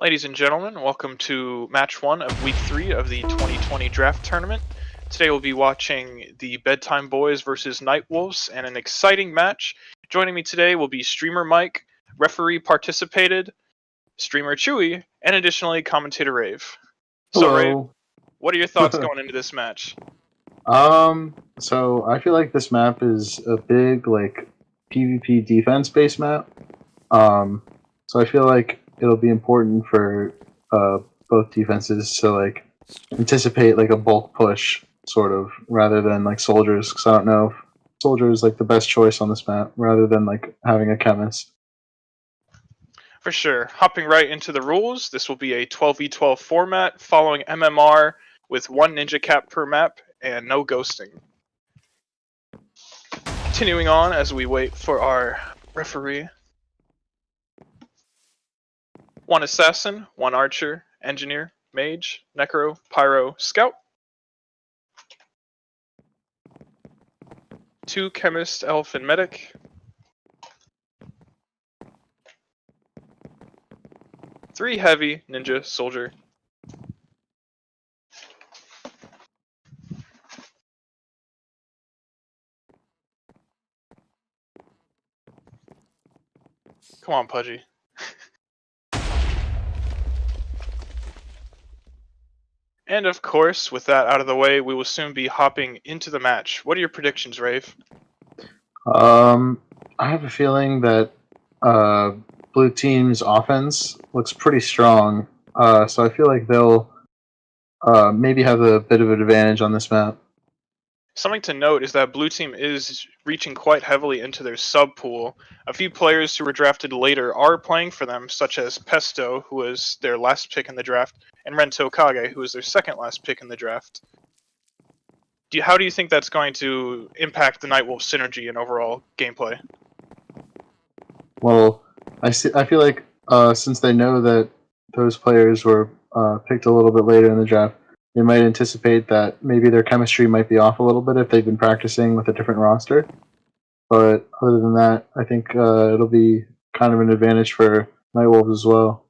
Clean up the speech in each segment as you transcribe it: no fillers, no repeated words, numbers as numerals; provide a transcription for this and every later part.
Ladies and gentlemen, welcome to match 1 of week 3 of the 2020 draft tournament. Today we'll be watching the Bedtime Boys versus Night Wolves and an exciting match. Joining me today will be streamer Mike, referee participated, streamer Chewy, and additionally commentator Rave. So Hello. Rave, what are your thoughts going into this match? So I feel like this map is a big, PvP defense-based map. So I feel like it'll be important for both defenses to anticipate a bulk push, sort of, rather than soldiers. Because I don't know if soldier is the best choice on this map, rather than having a chemist. For sure. Hopping right into the rules, this will be a 12v12 format following MMR with 1 ninja cap per map and no ghosting. Continuing on as we wait for our referee. 1 assassin, 1 archer, engineer, mage, necro, pyro, scout. 2 chemist, elf, and medic. 3 heavy, ninja, soldier. Come on, Pudgy. And of course, with that out of the way, we will soon be hopping into the match. What are your predictions, Rave? I have a feeling that blue team's offense looks pretty strong. So I feel like they'll maybe have a bit of an advantage on this map. Something to note is that blue team is reaching quite heavily into their sub pool. A few players who were drafted later are playing for them, such as Pesto, who was their last pick in the draft, and Rento Kage, who was their second last pick in the draft. How do you think that's going to impact the Nightwolf synergy and overall gameplay? Well, I feel like since they know that those players were picked a little bit later in the draft, they might anticipate that maybe their chemistry might be off a little bit if they've been practicing with a different roster. But other than that, I think it'll be kind of an advantage for Nightwolves as well.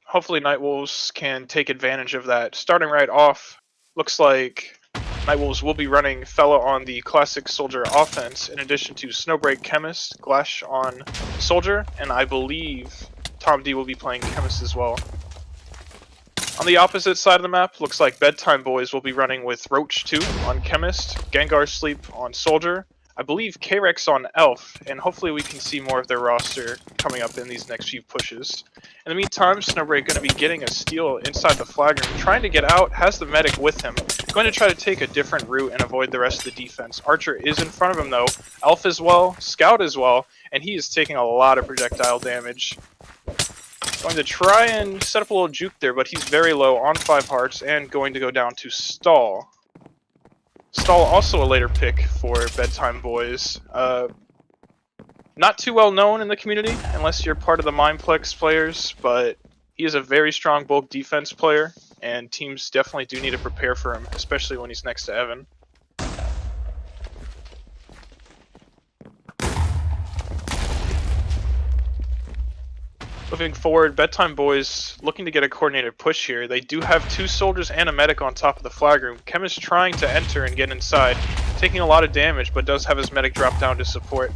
Hopefully Nightwolves can take advantage of that. Starting right off, looks like Nightwolves will be running Fella on the classic soldier offense, in addition to Snowbreak Chemist, Glash on soldier, and I believe Tom D will be playing Chemist as well. On the opposite side of the map, looks like Bedtime Boys will be running with Roach 2 on Chemist, Gengar Sleep on Soldier, I believe K-Rex on Elf, and hopefully we can see more of their roster coming up in these next few pushes. In the meantime, Snowbreak going to be getting a steal inside the flag room, trying to get out, has the medic with him, going to try to take a different route and avoid the rest of the defense. Archer is in front of him though, Elf as well, Scout as well, and he is taking a lot of projectile damage. Going to try and set up a little juke there, but he's very low on 5 hearts and going to go down to Stall. Stall also a later pick for Bedtime Boys. Not too well known in the community, unless you're part of the Mindplex players, but he is a very strong bulk defense player, and teams definitely do need to prepare for him, especially when he's next to Evan. Moving forward, Bedtime Boys looking to get a coordinated push here. They do have 2 soldiers and a medic on top of the flag room. Chemist trying to enter and get inside, taking a lot of damage, but does have his medic drop down to support.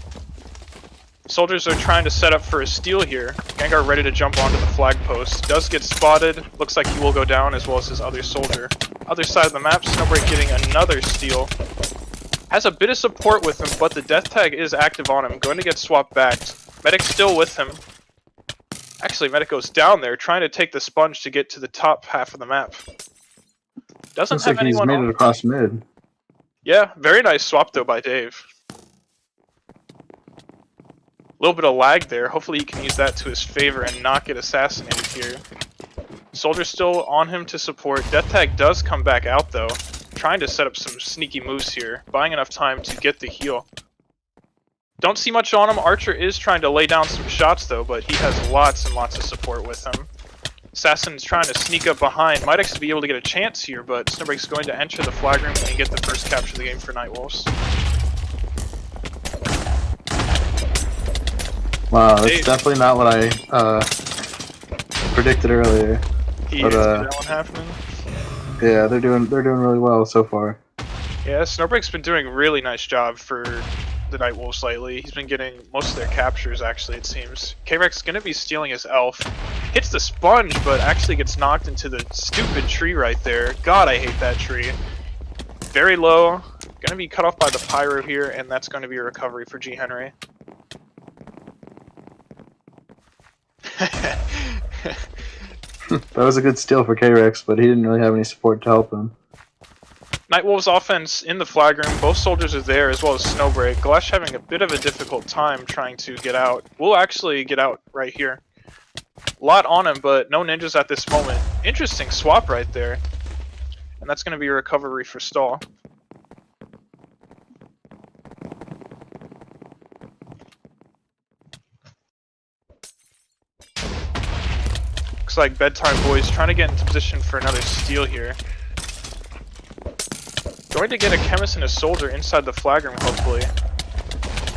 Soldiers are trying to set up for a steal here. Gengar ready to jump onto the flag post. Does get spotted. Looks like he will go down as well as his other soldier. Other side of the map, Snowbreak getting another steal. Has a bit of support with him, but the death tag is active on him. Going to get swapped back. Medic still with him. Actually, Medic goes down there, trying to take the sponge to get to the top half of the map. Doesn't Looks have like he's anyone made on. it across mid. Yeah, very nice swap though by Dave. A little bit of lag there. Hopefully he can use that to his favor and not get assassinated here. Soldier still on him to support. Death tag does come back out though, trying to set up some sneaky moves here, buying enough time to get the heal. Don't see much on him. Archer is trying to lay down some shots though, but he has lots and lots of support with him. Assassin's trying to sneak up behind. Might actually be able to get a chance here, but Snowbreak's going to enter the flag room and get the first capture of the game for Nightwolves. Wow, that's definitely not what I predicted earlier. He But, didn't see that one happening. Yeah, they're doing really well so far. Yeah, Snowbreak's been doing a really nice job for the Nightwolves lately. He's been getting most of their captures, actually, it seems. K-Rex gonna be stealing his elf. Hits the sponge, but actually gets knocked into the stupid tree right there. God, I hate that tree. Very low. Gonna be cut off by the pyro here, and that's gonna be a recovery for G. Henry. That was a good steal for K-Rex, but he didn't really have any support to help him. Nightwolves offense in the flag room. Both soldiers are there, as well as Snowbreak. Glesh having a bit of a difficult time trying to get out. We'll actually get out right here. A lot on him, but no ninjas at this moment. Interesting swap right there. And that's going to be a recovery for Stall. Looks like Bedtime Boys trying to get into position for another steal here. Going to get a chemist and a soldier inside the flag room, hopefully.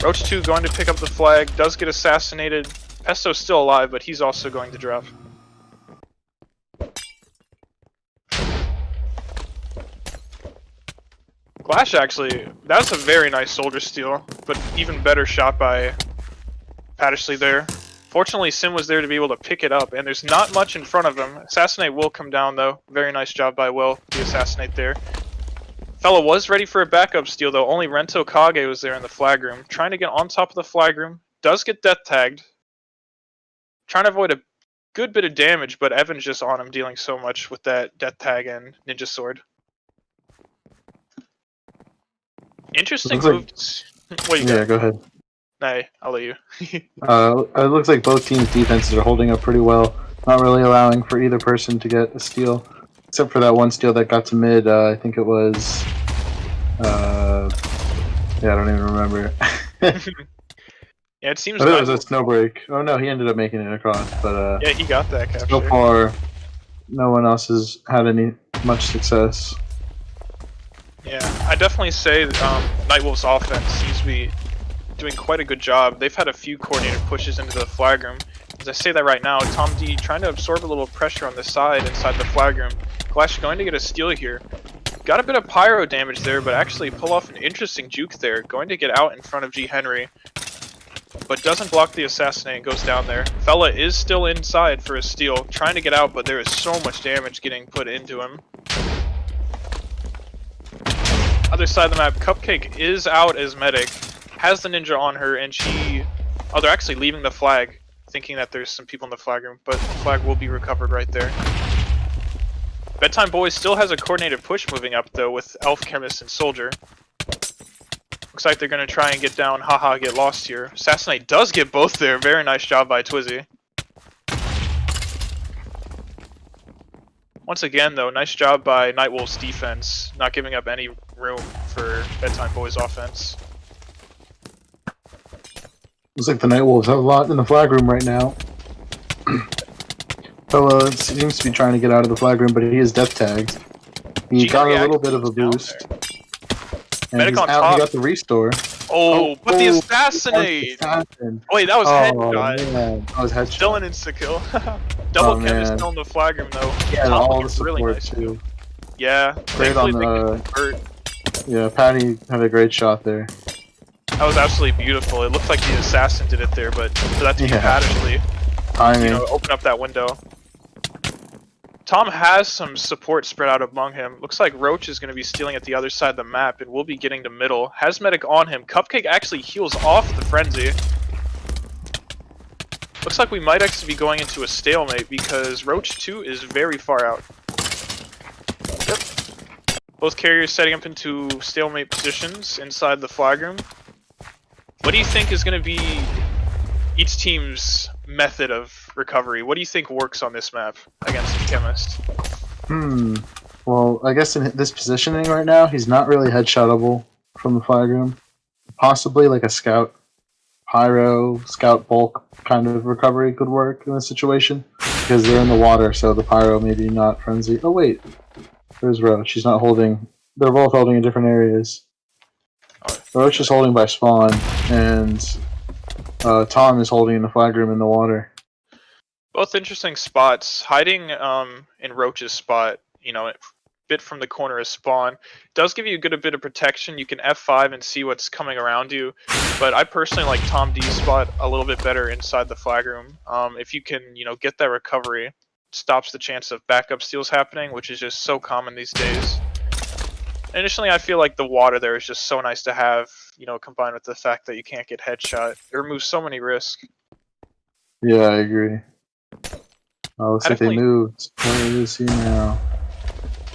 Roach 2 going to pick up the flag, does get assassinated. Pesto's still alive, but he's also going to drop. Glash actually, that's a very nice soldier steal, but even better shot by Pattersley there. Fortunately, Sim was there to be able to pick it up, and there's not much in front of him. Assassinate will come down, though. Very nice job by Will, the assassinate there. Fella was ready for a backup steal, though. Only Rento Kage was there in the flag room. Trying to get on top of the flag room. Does get death tagged. Trying to avoid a good bit of damage, but Evan's just on him, dealing so much with that death tag and ninja sword. Interesting move. What you got? Yeah, go ahead. Nah, I'll let you. It looks like both teams' defenses are holding up pretty well. Not really allowing for either person to get a steal. Except for that one steal that got to mid, I think it was... yeah, I don't even remember. Yeah, it seems I thought it like was a Snowbreak. Oh no, he ended up making it across, but yeah, he got that capture. so far, no one else has had much success. Yeah, I definitely say Nightwolf's offense seems to be doing quite a good job. They've had a few coordinated pushes into the flag room. As I say that right now, Tom D trying to absorb a little pressure on the side inside the flag room. Clash going to get a steal here. Got a bit of pyro damage there, but actually pull off an interesting juke there. Going to get out in front of G. Henry, but doesn't block the assassinate and goes down there. Fella is still inside for a steal, trying to get out, but there is so much damage getting put into him. Other side of the map, Cupcake is out as medic, has the ninja on her, and she... Oh, they're actually leaving the flag, thinking that there's some people in the flag room, but the flag will be recovered right there. Bedtime Boys still has a coordinated push moving up, though, with Elf, Chemist, and Soldier. Looks like they're going to try and get down, haha, get lost here. Assassinate does get both there, very nice job by Twizzy. Once again, though, nice job by Nightwolf's defense, not giving up any room for Bedtime Boys' offense. Looks like the Nightwolves have a lot in the flag room right now. Fella seems to be trying to get out of the flag room, but he is death tagged. He got a little bit of a boost. And Medic on out, top. he got the restore. Oh, but the assassinate! Oh, wait, that was headshot. Man. That was headshot. Still an insta-kill. Double chemist still in the flag room, though. Yeah, Top all the looking support, really nice, too. Yeah, Great on the... Yeah, Patty had a great shot there. That was absolutely beautiful. It looked like the assassin did it there, but for that to be Pattersley, open up that window. Tom has some support spread out among him. Looks like Roach is going to be stealing at the other side of the map, and will be getting to middle. Has medic on him. Cupcake actually heals off the frenzy. Looks like we might actually be going into a stalemate because Roach 2 is very far out. Yep. Both carriers setting up into stalemate positions inside the flag room. What do you think is going to be each team's method of recovery? What do you think works on this map against the Chemist? Well, I guess in this positioning right now, he's not really headshotable from the flag room. Possibly like a scout, pyro, scout bulk kind of recovery could work in this situation. Because they're in the water, so the pyro maybe not frenzy. Oh wait, there's Roach. She's not holding. They're both holding in different areas. Roach is holding by spawn, and Tom is holding in the flag room in the water. Both interesting spots. Hiding in Roach's spot, you know, a bit from the corner of spawn, does give you a bit of protection. You can F5 and see what's coming around you. But I personally like Tom D's spot a little bit better inside the flag room. If you can, you know, get that recovery, it stops the chance of backup steals happening, which is just so common these days. Additionally, I feel like the water there is just so nice to have, you know, combined with the fact that you can't get headshot. It removes so many risks. Yeah, I agree. Oh, looks like they moved. Where is he now?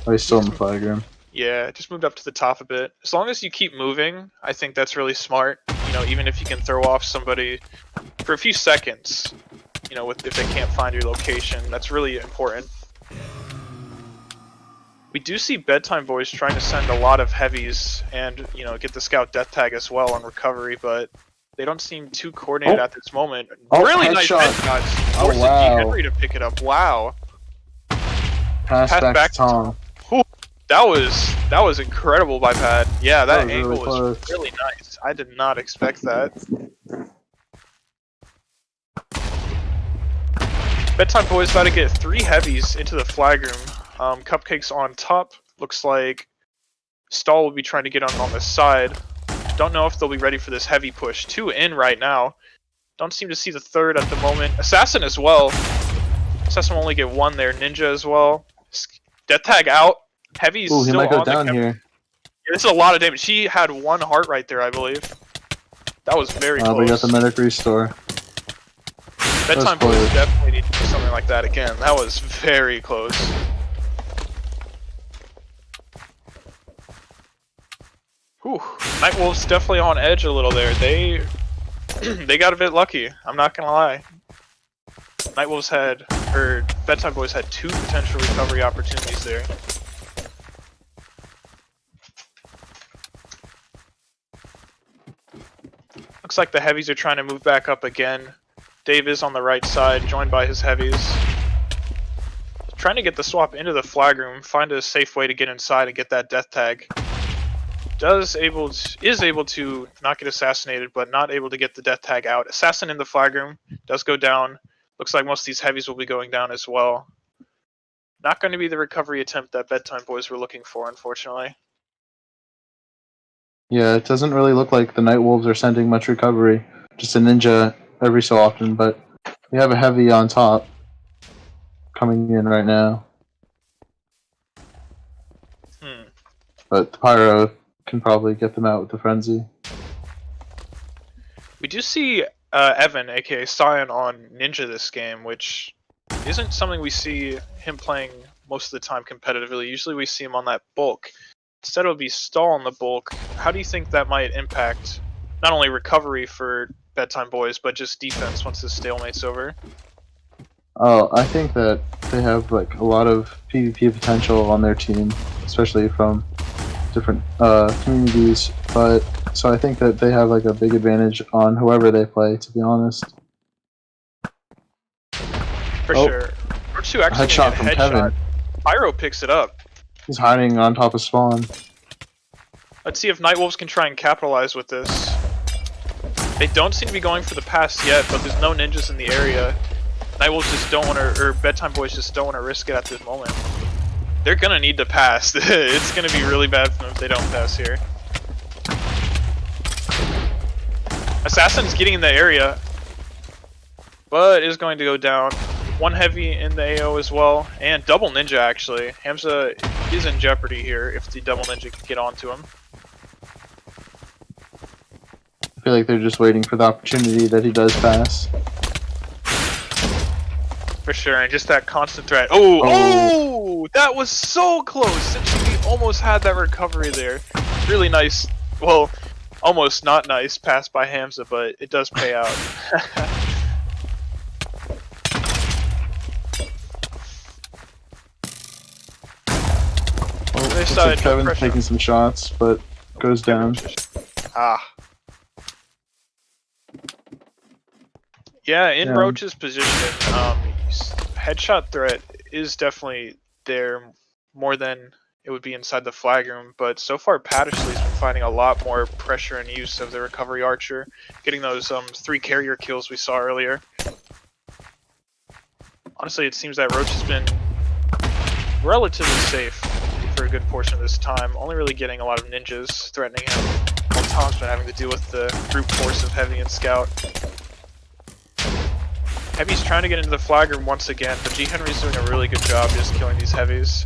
Oh, he's still in the flag room. Yeah, just moved up to the top a bit. As long as you keep moving, I think that's really smart. You know, even if you can throw off somebody for a few seconds, you know, if they can't find your location, that's really important. We do see Bedtime Boys trying to send a lot of heavies and, you know, get the scout death tag as well on recovery, but they don't seem too coordinated at this moment. Really nice headshots. Forces G Henry to pick it up. Wow. Pass back to Tom. That was incredible by Pat. Yeah, that angle was really nice. I did not expect that. Bedtime Boys about to get 3 heavies into the flag room. Cupcake's on top. Looks like Stall will be trying to get on the side. Don't know if they'll be ready for this heavy push. 2 in right now. Don't seem to see the third at the moment. Assassin as well. Assassin will only get 1 there. Ninja as well. Death tag out. Heavy's still still might go on down the here. Yeah, this is a lot of damage. She had 1 heart right there, I believe. That was very close. We got the medic restore. Bedtime Boys definitely need to do something like that again. That was very close. Whew. Nightwolves definitely on edge a little there. They got a bit lucky. I'm not gonna lie. Nightwolves had, or Bedtime Boys had 2 potential recovery opportunities there. Looks like the heavies are trying to move back up again. Dave is on the right side, joined by his heavies. Trying to get the swap into the flag room, find a safe way to get inside and get that death tag. Is able to not get assassinated, but not able to get the death tag out. Assassin in the flag room, does go down. Looks like most of these heavies will be going down as well. Not going to be the recovery attempt that Bedtime Boys were looking for, unfortunately. Yeah, it doesn't really look like the Nightwolves are sending much recovery. Just a ninja every so often, but we have a heavy on top coming in right now. But the Pyro can probably get them out with the Frenzy. We do see Evan, aka Scion, on Ninja this game, which isn't something we see him playing most of the time competitively. Usually we see him on that bulk. Instead it would be Stall on the bulk. How do you think that might impact not only recovery for Bedtime Boys, but just defense once this stalemate's over? Oh, I think that they have like a lot of PvP potential on their team, especially from different communities. But so I think that they have like a big advantage on whoever they play, to be honest. For sure. Or 2 actually headshot from Kevin. Pyro picks it up. He's hiding on top of spawn. Let's see if Nightwolves can try and capitalize with this. They don't seem to be going for the pass yet, but there's no ninjas in the area. Nightwolves just don't want to, or Bedtime Boys just don't want to risk it at this moment. They're gonna need to pass. It's gonna be really bad for them if they don't pass here. Assassin's getting in the area, but is going to go down. 1 heavy in the AO as well, and double ninja actually. Hamza is in jeopardy here if the double ninja can get onto him. I feel like they're just waiting for the opportunity that he does pass. For sure, and just that constant threat. Oh, that was so close! Since we almost had that recovery there. Really nice, well, almost not nice pass by Hamza, but it does pay out. Looks like Kevin's taking some shots, but goes down. Yeah, in Roach's position, headshot threat is definitely there more than it would be inside the flag room, but so far Pattersley's been finding a lot more pressure and use of the recovery archer, getting those 3 carrier kills we saw earlier. Honestly, it seems that Roach has been relatively safe for a good portion of this time, only really getting a lot of ninjas threatening him, while Tom's been having to deal with the brute force of Heavy and Scout. Heavy's trying to get into the flag room once again, but G. Henry's doing a really good job just killing these Heavies.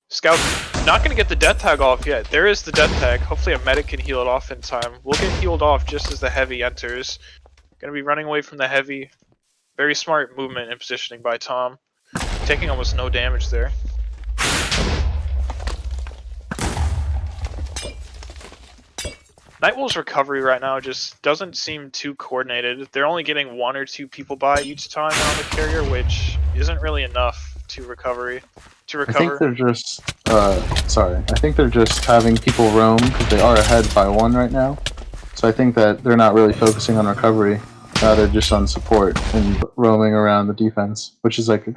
Scout not going to get the death tag off yet. There is the death tag. Hopefully a medic can heal it off in time. We'll get healed off just as the Heavy enters. Going to be running away from the Heavy. Very smart movement and positioning by Tom. Taking almost no damage there. Nightwolf's recovery right now just doesn't seem too coordinated. They're only getting 1 or 2 people by each time on the carrier, which isn't really enough to recover. I think they're just, I think they're just having people roam because they are ahead by 1 right now. So I think that they're not really focusing on recovery. They're just on support and roaming around the defense, which is like an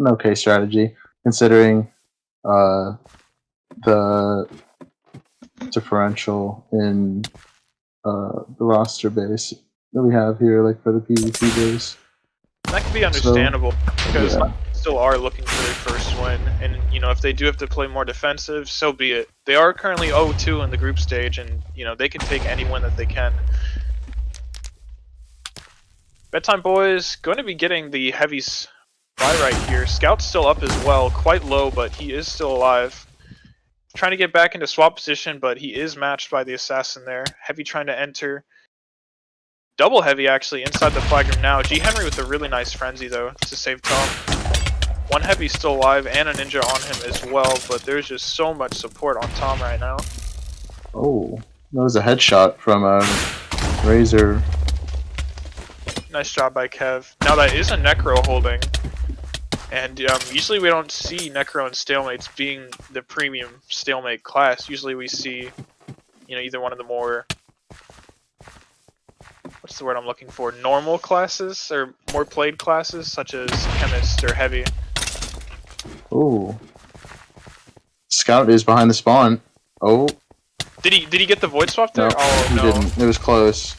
okay strategy considering the differential in the roster base that we have here, like for the PvP base. That can be understandable because yeah. Still are looking for their first win, and you know, if they do have to play more defensive, so be it. They are currently 0-2 in the group stage, and you know, they can take any win that they can. Bedtime Boys going to be getting the Heavies by right here. Scout's still up as well, quite low, but he is still alive. Trying to get back into swap position, but he is matched by the assassin there. Heavy trying to enter. Double Heavy actually inside the flag room now. G. Henry with a really nice frenzy though to save Tom. 1 Heavy still alive and a ninja on him as well, but there's just so much support on Tom right now. Oh, that was a headshot from Razor. Nice job by Kev. Now that is a Necro holding. And usually we don't see Necro and Stalemates being the premium Stalemate class. Usually we see, you know, either one of the more, what's the word I'm looking for, normal classes, or more played classes, such as Chemist or Heavy. Oh. Scout is behind the spawn. Oh. Did he get the void swap there? No, oh, he no. didn't. It was close.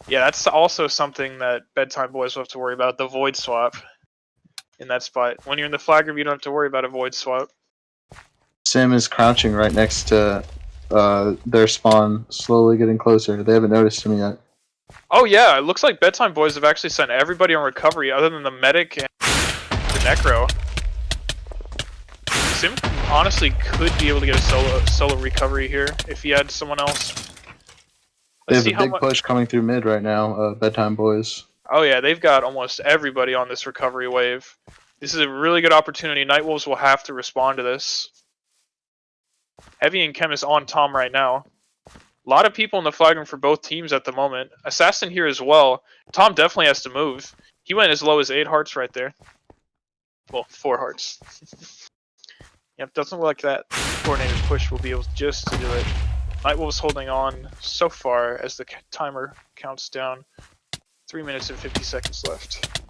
Yeah, that's also something that Bedtime Boys will have to worry about, the void swap in that spot. When you're in the flag room, you don't have to worry about a void swap. Sim is crouching right next to their spawn, slowly getting closer. They haven't noticed him yet. Oh yeah, it looks like Bedtime Boys have actually sent everybody on recovery other than the medic and the Necro. Sim honestly could be able to get a solo recovery here if he had someone else. They have a big push coming through mid right now, Bedtime Boys. Oh yeah, they've got almost everybody on this recovery wave. This is a really good opportunity. Nightwolves will have to respond to this. Heavy and Chemist on Tom right now. A lot of people in the flag room for both teams at the moment. Assassin here as well. Tom definitely has to move. He went as low as 8 hearts right there. Well, 4 hearts. Yep, doesn't look like that coordinated push will be able just to do it. Nightwolves holding on so far as the timer counts down. 3 minutes and 50 seconds left.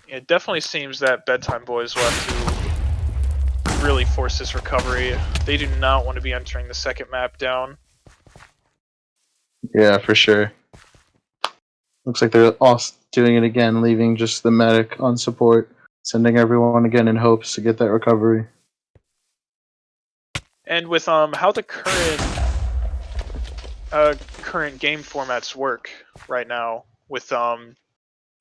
It definitely seems that Bedtime Boys will have to really force this recovery. They do not want to be entering the second map down. Yeah, for sure. Looks like they're all doing it again, leaving just the medic on support, sending everyone again in hopes to get that recovery. And with how the current game formats work right now, with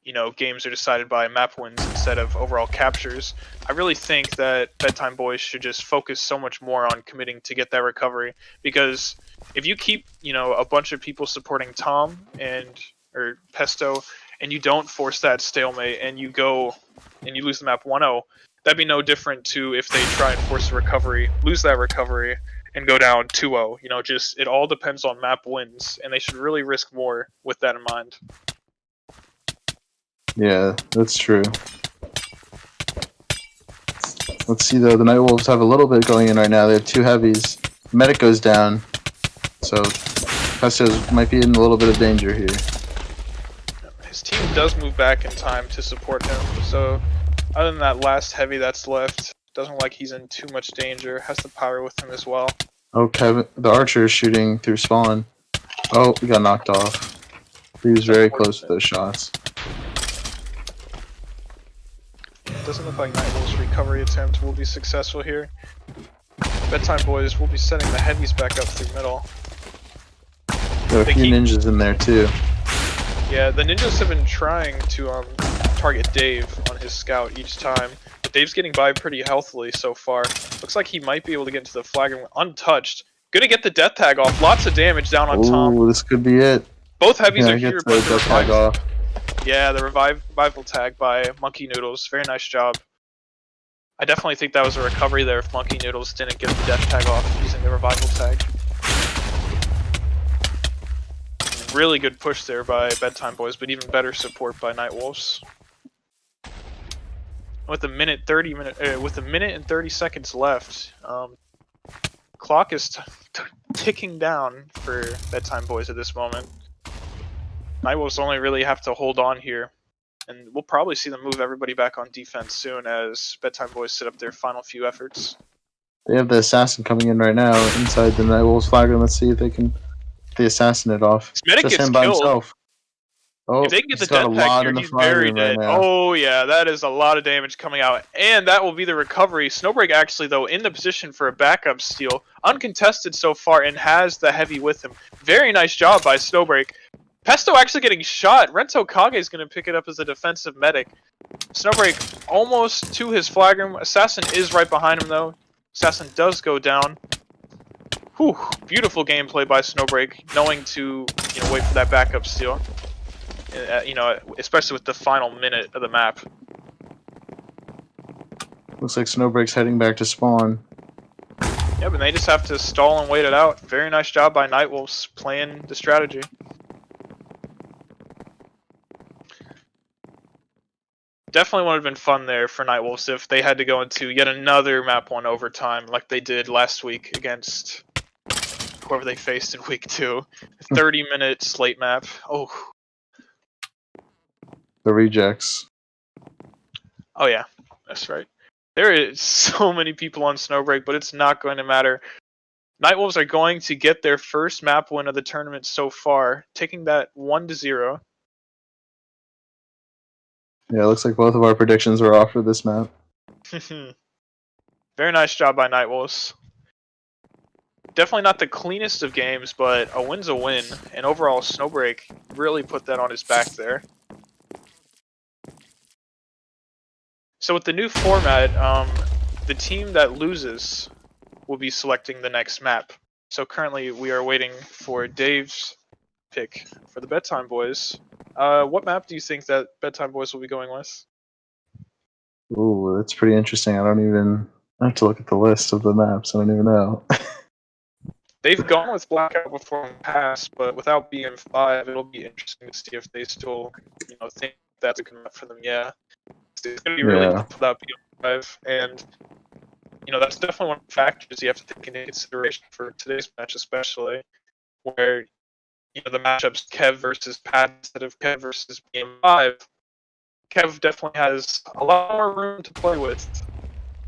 you know, games are decided by map wins instead of overall captures, I really think that Bedtime Boys should just focus so much more on committing to get that recovery, because if you keep, you know, a bunch of people supporting Tom or Pesto, and you don't force that stalemate and you go and you lose the map 1-0, that'd be no different to if they try and force a recovery, lose that recovery, and go down 2-0. You know, just it all depends on map wins, and they should really risk more with that in mind. Yeah, that's true. Let's see though, the Nightwolves have a little bit going in right now. They have 2 heavies. Medic goes down, so Pesto's might be in a little bit of danger here. His team does move back in time to support him, so other than that last heavy that's left, Doesn't look like he's in too much danger. Has the power with him as well. Oh, Kevin, the archer is shooting through spawn. Oh, he got knocked off. He was very close to those shots. Doesn't look like Nightwolf's recovery attempt will be successful here. Bedtime Boys will be sending the heavies back up through middle. There are a few ninjas in there too. Yeah, the ninjas have been trying to target Dave on his scout each time, but Dave's getting by pretty healthily so far. Looks like he might be able to get into the flag untouched. Gonna get the death tag off. Lots of damage down on Tom. Oh, this could be it. Both heavies are Get here, the but death tag off. yeah, the revival tag by Monkey Noodles. Very nice job. I definitely think that was a recovery there if Monkey Noodles didn't get the death tag off using the revival tag. Really good push there by Bedtime Boys, but even better support by Nightwolves. With a minute and 30 seconds left, clock is ticking down for Bedtime Boys at this moment. Nightwolves only really have to hold on here, and we'll probably see them move everybody back on defense soon as Bedtime Boys set up their final few efforts. They have the assassin coming in right now inside the Nightwolves flag room. Let's see if they can the assassin it off. This medic Just gets him by killed. himself. Oh, If they can get the he's got a death lot pack here, in the he's flag very room right dead. now. Oh yeah, that is a lot of damage coming out. And that will be the recovery. Snowbreak actually, though, in the position for a backup steal. Uncontested so far and has the heavy with him. Very nice job by Snowbreak. Pesto actually getting shot. Rento Kage is going to pick it up as a defensive medic. Snowbreak almost to his flag room. Assassin is right behind him, though. Assassin does go down. Whew, beautiful gameplay by Snowbreak, knowing to wait for that backup steal. Especially with the final minute of the map. Looks like Snowbreak's heading back to spawn. Yeah, but they just have to stall and wait it out. Very nice job by Nightwolves playing the strategy. Definitely would have been fun there for Nightwolves if they had to go into yet another map 1 overtime like they did last week against whoever they faced in week 2. 30-minute slate map. Oh. The rejects. Oh yeah, that's right. There is so many people on Snowbreak, but it's not going to matter. Nightwolves are going to get their first map win of the tournament so far, taking that 1-0. Yeah, it looks like both of our predictions were off for this map. Very nice job by Nightwolves. Definitely not the cleanest of games, but a win's a win. And overall, Snowbreak really put that on his back there. So with the new format, the team that loses will be selecting the next map. So currently we are waiting for Dave's pick for the Bedtime Boys. What map do you think that Bedtime Boys will be going with? Ooh, that's pretty interesting. I have to look at the list of the maps. I don't even know. They've gone with Blackout before in the past, but without BM5, it'll be interesting to see if they still, think that's a good map for them. Yeah, it's going to be really tough without BM5, and that's definitely one of the factors you have to take into consideration for today's match, especially where the matchups Kev versus Pat instead of Kev versus BM5. Kev definitely has a lot more room to play with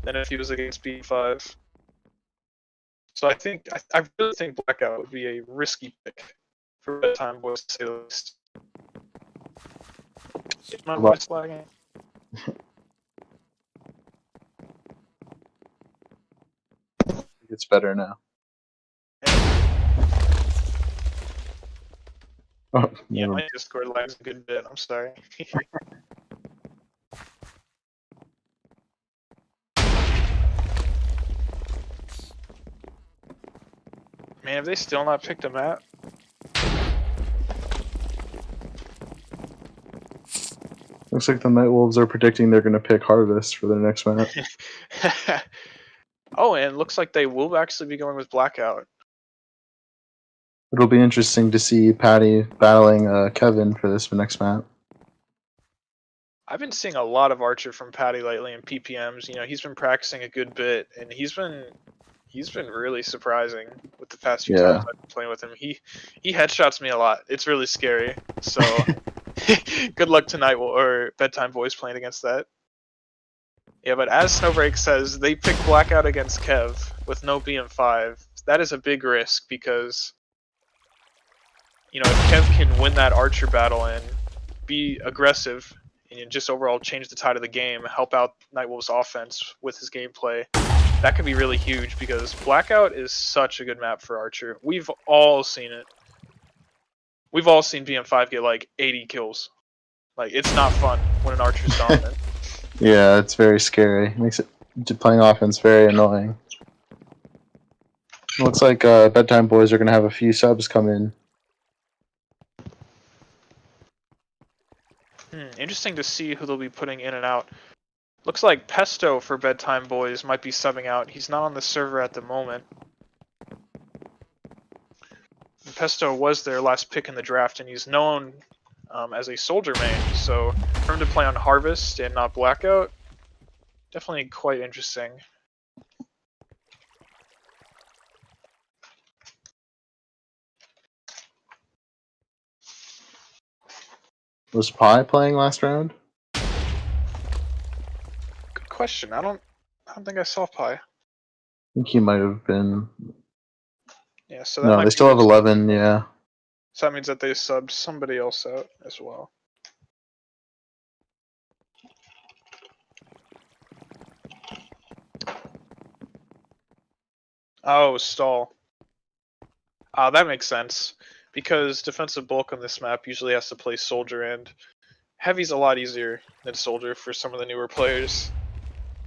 than if he was against BM5. So I really think Blackout would be a risky pick for Bedtime Boys, to say the least. Is my voice lagging? It's better now. Oh, yeah, my Discord lags a good bit. I'm sorry. Man, have they still not picked a map? Looks like the Nightwolves are predicting they're going to pick Harvest for their next map. Oh, and it looks like they will actually be going with Blackout. It'll be interesting to see Patty battling Kevin for this next map. I've been seeing a lot of Archer from Patty lately in PPMs. He's been practicing a good bit, and he's been really surprising with the past few times I've been playing with him. He headshots me a lot. It's really scary. So good luck tonight or Bedtime Boys playing against that. Yeah, but as Snowbreak says, they pick Blackout against Kev with no BM5. That is a big risk because, if Kev can win that Archer battle and be aggressive and just overall change the tide of the game, help out Nightwolf's offense with his gameplay, that could be really huge because Blackout is such a good map for Archer. We've all seen it. We've all seen BM5 get like 80 kills. Like, it's not fun when an Archer's dominant. Yeah, it's very scary. It makes playing offense very annoying. Looks like Bedtime Boys are going to have a few subs come in. Interesting to see who they'll be putting in and out. Looks like Pesto for Bedtime Boys might be subbing out. He's not on the server at the moment. And Pesto was their last pick in the draft, and he's known as a soldier main. So for him to play on Harvest and not Blackout, definitely quite interesting. Was Pi playing last round? Good question. I don't think I saw Pi. I think he might have been. Yeah, so that No, might they be still have this- 11, yeah. So that means that they subbed somebody else out as well. Oh, stall. That makes sense. Because defensive bulk on this map usually has to play soldier, and heavy's a lot easier than soldier for some of the newer players.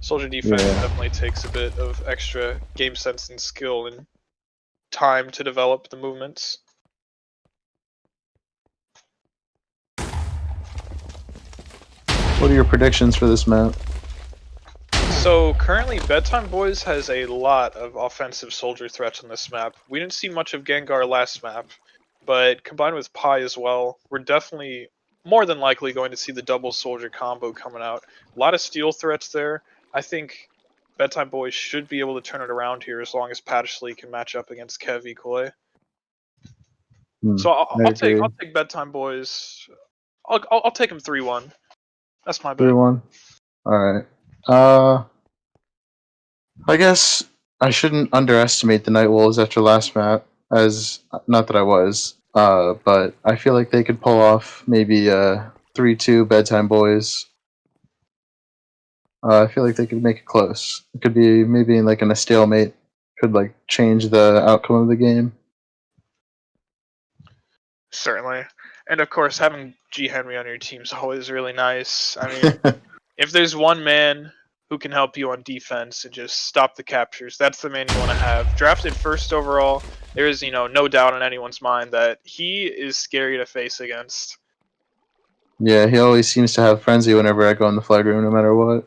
Soldier defense definitely takes a bit of extra game sense and skill and time to develop the movements. What are your predictions for this map? So currently Bedtime Boys has a lot of offensive soldier threats on this map. We didn't see much of Gengar last map, but combined with Pi as well, we're definitely more than likely going to see the double soldier combo coming out. A lot of steel threats there. I think Bedtime Boys should be able to turn it around here as long as Pattersley can match up against Kev equally. So I'll take Bedtime Boys. I'll take him 3-1. That's my bet. 3-1. Alright. I guess I shouldn't underestimate the Nightwolves after last map, as not that I was, but I feel like they could pull off maybe 3-2 Bedtime Boys. I feel like they could make it close. It could be maybe like in a stalemate. Could like change the outcome of the game. Certainly. And of course, having G. Henry on your team is always really nice. I mean, if there's one man who can help you on defense and just stop the captures, that's the man you want to have. Drafted first overall, there is, no doubt in anyone's mind that he is scary to face against. Yeah, he always seems to have frenzy whenever I go in the flag room, no matter what.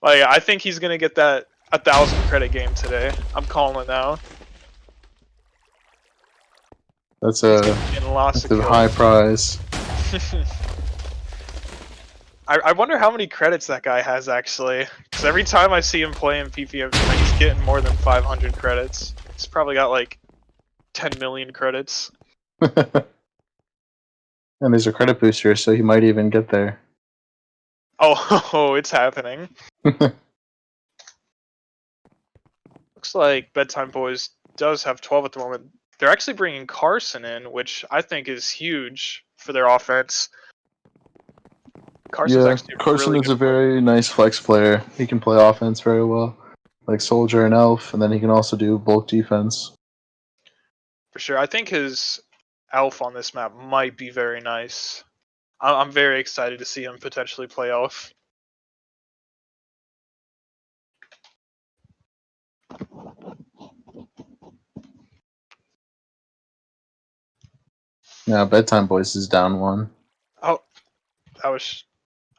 Like, I think he's gonna get that 1,000 credit game today. I'm calling it now. That's a high prize. I wonder how many credits that guy has actually. Because every time I see him play in PPM, he's getting more than 500 credits. He's probably got like 10 million credits. And there's a credit booster, so he might even get there. Oh, it's happening. Looks like Bedtime Boys does have 12 at the moment. They're actually bringing Carson in, which I think is huge for their offense. Carson is a very nice flex player. He can play offense very well, like Soldier and Elf, and then he can also do bulk defense. For sure. I think his Elf on this map might be very nice. I'm very excited to see him potentially play Elf. Yeah, Bedtime Boys is down 1. Oh, oh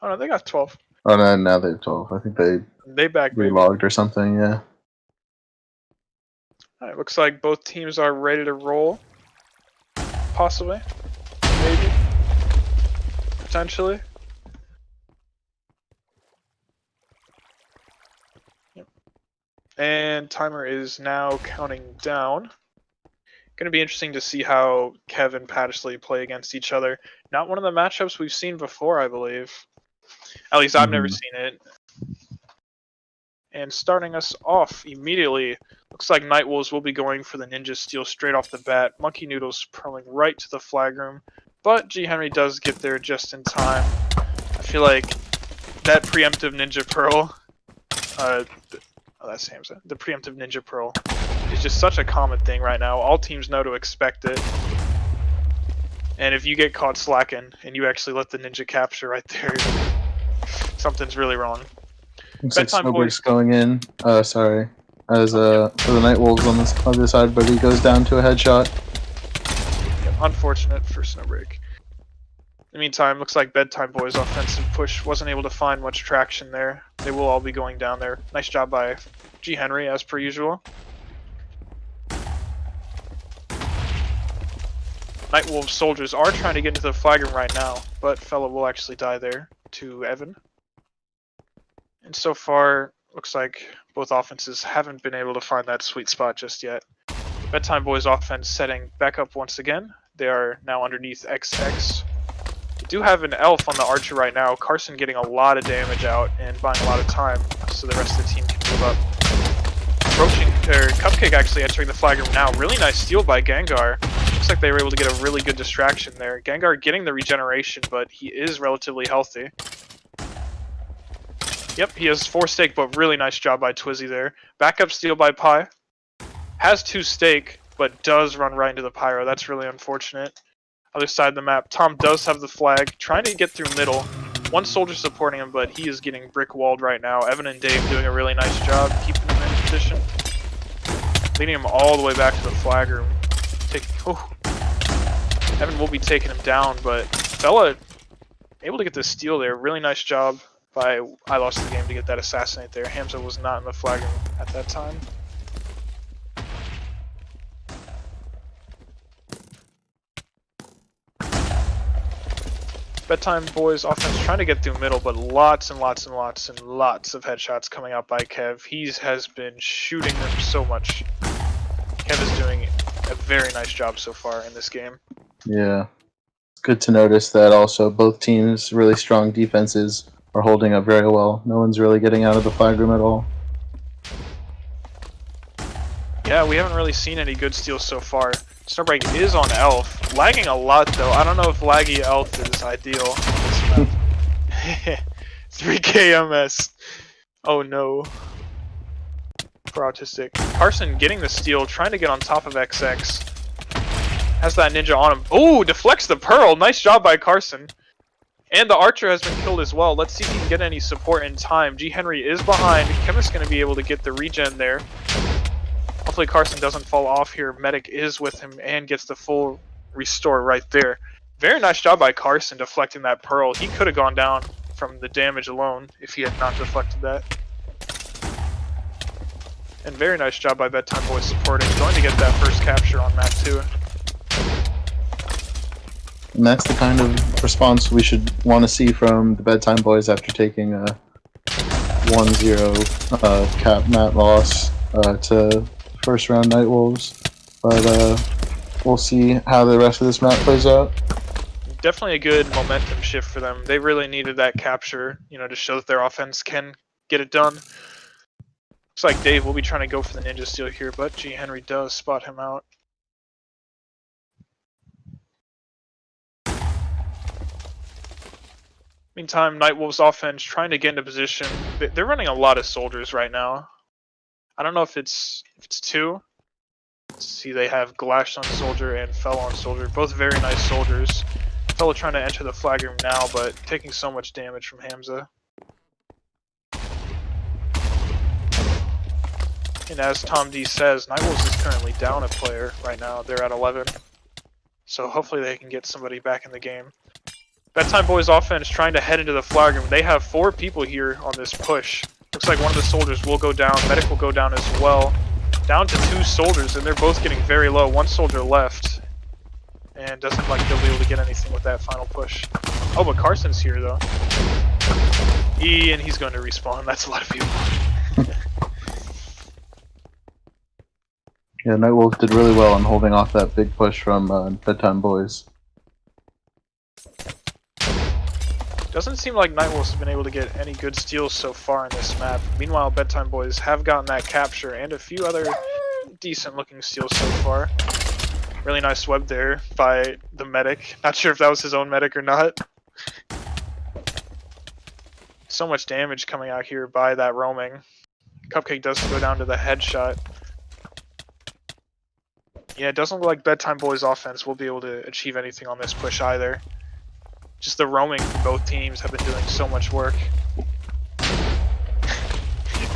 no, they got 12. Oh no, now they have 12. I think they back relogged or something, yeah. Alright, looks like both teams are ready to roll. Possibly. Maybe. Potentially. Yep. And timer is now counting down. Going to be interesting to see how Kev and Pattersley play against each other. Not one of the matchups we've seen before, I believe. At least I've never seen it. And starting us off immediately, looks like Night Wolves will be going for the Ninja Steal straight off the bat. Monkey Noodles purling right to the flag room, but G. Henry does get there just in time. I feel like that preemptive Ninja Pearl, that's Hamza. The preemptive Ninja Pearl is just such a common thing right now. All teams know to expect it. And if you get caught slacking and you actually let the ninja capture right there, something's really wrong. Looks like Snowbreak's going in. Sorry. As for the Night Wolves on this other side, but he goes down to a headshot. Yep, unfortunate for Snowbreak. In the meantime, looks like Bedtime Boys' offensive push wasn't able to find much traction there. They will all be going down there. Nice job by G. Henry, as per usual. Night Wolves soldiers are trying to get into the flag room right now, but Fella will actually die there to Evan. And so far, looks like both offenses haven't been able to find that sweet spot just yet. Bedtime Boys offense setting back up once again. They are now underneath XX. They do have an elf on the archer right now. Carson getting a lot of damage out and buying a lot of time so the rest of the team can move up. Cupcake actually entering the flag room now. Really nice steal by Gengar. Looks like they were able to get a really good distraction there. Gengar getting the regeneration, but he is relatively healthy. Yep, he has 4 stake, but really nice job by Twizzy there. Backup steal by Pi. Has 2 stake, but does run right into the Pyro. That's really unfortunate. Other side of the map, Tom does have the flag, trying to get through middle. 1 soldier supporting him, but he is getting brick-walled right now. Evan and Dave doing a really nice job keeping him in position. Leading him all the way back to the flag room. Evan will be taking him down, but Fella able to get the steal there. Really nice job by I Lost the Game to get that assassinate there. Hamza was not in the flag room at that time. Bedtime Boys offense trying to get through middle, but lots and lots and lots and lots of headshots coming out by Kev. He has been shooting them so much. Kev is doing a very nice job so far in this game. Yeah. It's good to notice that also both teams' really strong defenses are holding up very well. No one's really getting out of the flag room at all. Yeah, we haven't really seen any good steals so far. Snowbreak is on Elf. Lagging a lot though. I don't know if laggy Elf is ideal. 3k MS. Oh no. For Autistic. Carson getting the steal, trying to get on top of XX. Has that ninja on him. Ooh, deflects the Pearl. Nice job by Carson. And the Archer has been killed as well. Let's see if he can get any support in time. G. Henry is behind. Chemist's going to be able to get the regen there. Hopefully Carson doesn't fall off here. Medic is with him and gets the full restore right there. Very nice job by Carson deflecting that Pearl. He could have gone down from the damage alone if he had not deflected that. And very nice job by Bedtime Boys supporting. Going to get that first capture on map 2. And that's the kind of response we should want to see from the Bedtime Boys after taking a 1-0 cap mat loss to first round Night Wolves. But we'll see how the rest of this map plays out. Definitely a good momentum shift for them. They really needed that capture, to show that their offense can get it done. Looks like Dave will be trying to go for the ninja steal here, but G. Henry does spot him out. Meantime, Night Wolves offense trying to get into position. They're running a lot of soldiers right now. I don't know if it's 2. Let's see, they have Glash on soldier and Fell on soldier. Both very nice soldiers. Fella trying to enter the flag room now, but taking so much damage from Hamza. And as Tom D says, Night Wolves is currently down a player right now. They're at 11. So hopefully they can get somebody back in the game. Bedtime Boys offense trying to head into the flag room. They have 4 people here on this push. Looks like one of the soldiers will go down. Medic will go down as well. Down to 2 soldiers, and they're both getting very low. 1 soldier left. And doesn't look like they'll be able to get anything with that final push. Oh, but Carson's here, though. And he's going to respawn. That's a lot of people. Yeah, Night Wolves did really well on holding off that big push from Bedtime Boys. Doesn't seem like Nightwolves have been able to get any good steals so far in this map. Meanwhile, Bedtime Boys have gotten that capture and a few other decent looking steals so far. Really nice web there by the medic. Not sure if that was his own medic or not. So much damage coming out here by that roaming. Cupcake does go down to the headshot. Yeah, it doesn't look like Bedtime Boys offense will be able to achieve anything on this push either. Just the roaming from both teams have been doing so much work.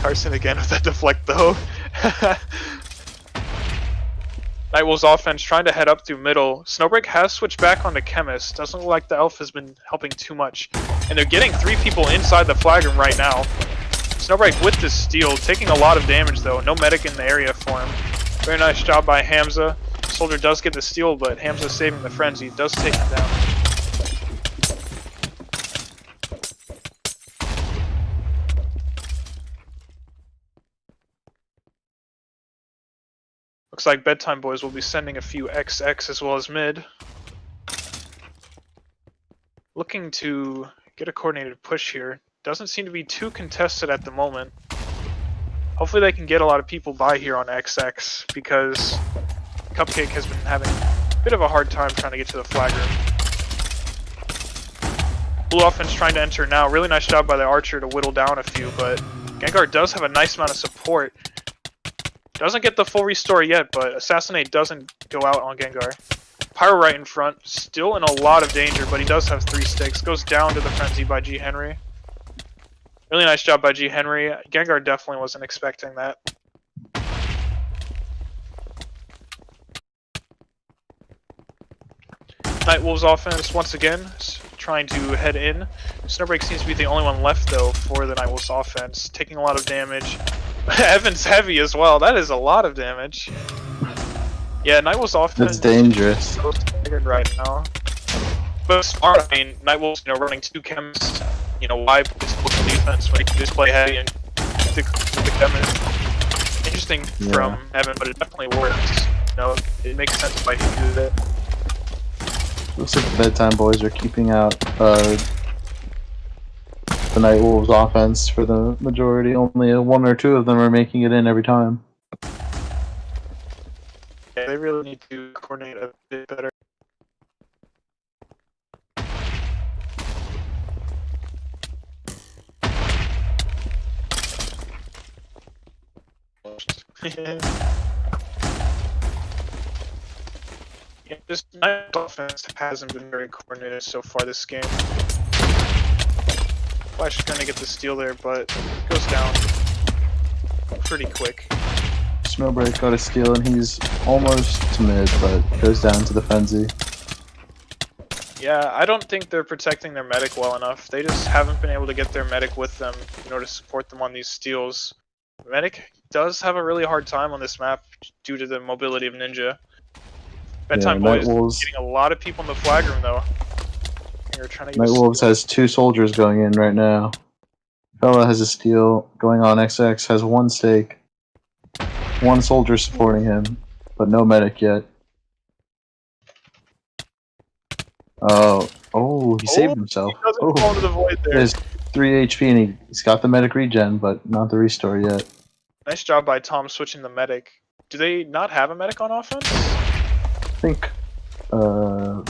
Carson again with that deflect though. Nightwolves offense trying to head up through middle. Snowbreak has switched back onto Chemist. Doesn't look like the elf has been helping too much. And they're getting 3 people inside the flag room right now. Snowbreak with this steal, taking a lot of damage though. No medic in the area for him. Very nice job by Hamza. Soldier does get the steal, but Hamza saving the frenzy. Does take him down. Looks like Bedtime Boys will be sending a few XX as well as mid. Looking to get a coordinated push here. Doesn't seem to be too contested at the moment. Hopefully they can get a lot of people by here on XX because Cupcake has been having a bit of a hard time trying to get to the flag room. Blue offense trying to enter now. Really nice job by the archer to whittle down a few, but Gengar does have a nice amount of support. Doesn't get the full restore yet, but Assassinate doesn't go out on Gengar. Pyro right in front, still in a lot of danger, but he does have 3 sticks. Goes down to the frenzy by G. Henry. Really nice job by G. Henry. Gengar definitely wasn't expecting that. Nightwolves offense once again trying to head in. Snowbreak seems to be the only one left though for the Nightwolves offense, taking a lot of damage. Evan's heavy as well. That is a lot of damage. Yeah, Nightwolves offense. That's dangerous. So staggered right now. But smart. I mean, Nightwolves, running 2 chemists. Why just look at defense when he can just play heavy and stick with the chemist? Interesting from Evan, but it definitely works. It makes sense why he can do that. Looks like the Bedtime Boys are keeping out the Nightwolves offense for the majority. Only 1 or 2 of them are making it in every time. Yeah, they really need to coordinate a bit better. Yeah, this Night offense hasn't been very coordinated so far this game. Flash is going to get the steal there, but goes down pretty quick. Snowbreak got a steal and he's almost to mid, but goes down to the frenzy. Yeah, I don't think they're protecting their medic well enough. They just haven't been able to get their medic with them in order to support them on these steals. The medic does have a really hard time on this map due to the mobility of Ninja. Bedtime Boys getting a lot of people in the flag room though. Nightwolves has 2 soldiers going in right now. Fella has a steal going on. XX has 1 stake. 1 soldier supporting him, but no medic yet. He saved himself. He doesn't fall into the void there. There's 3 HP and he's got the medic regen, but not the restore yet. Nice job by Tom switching the medic. Do they not have a medic on offense? I think, I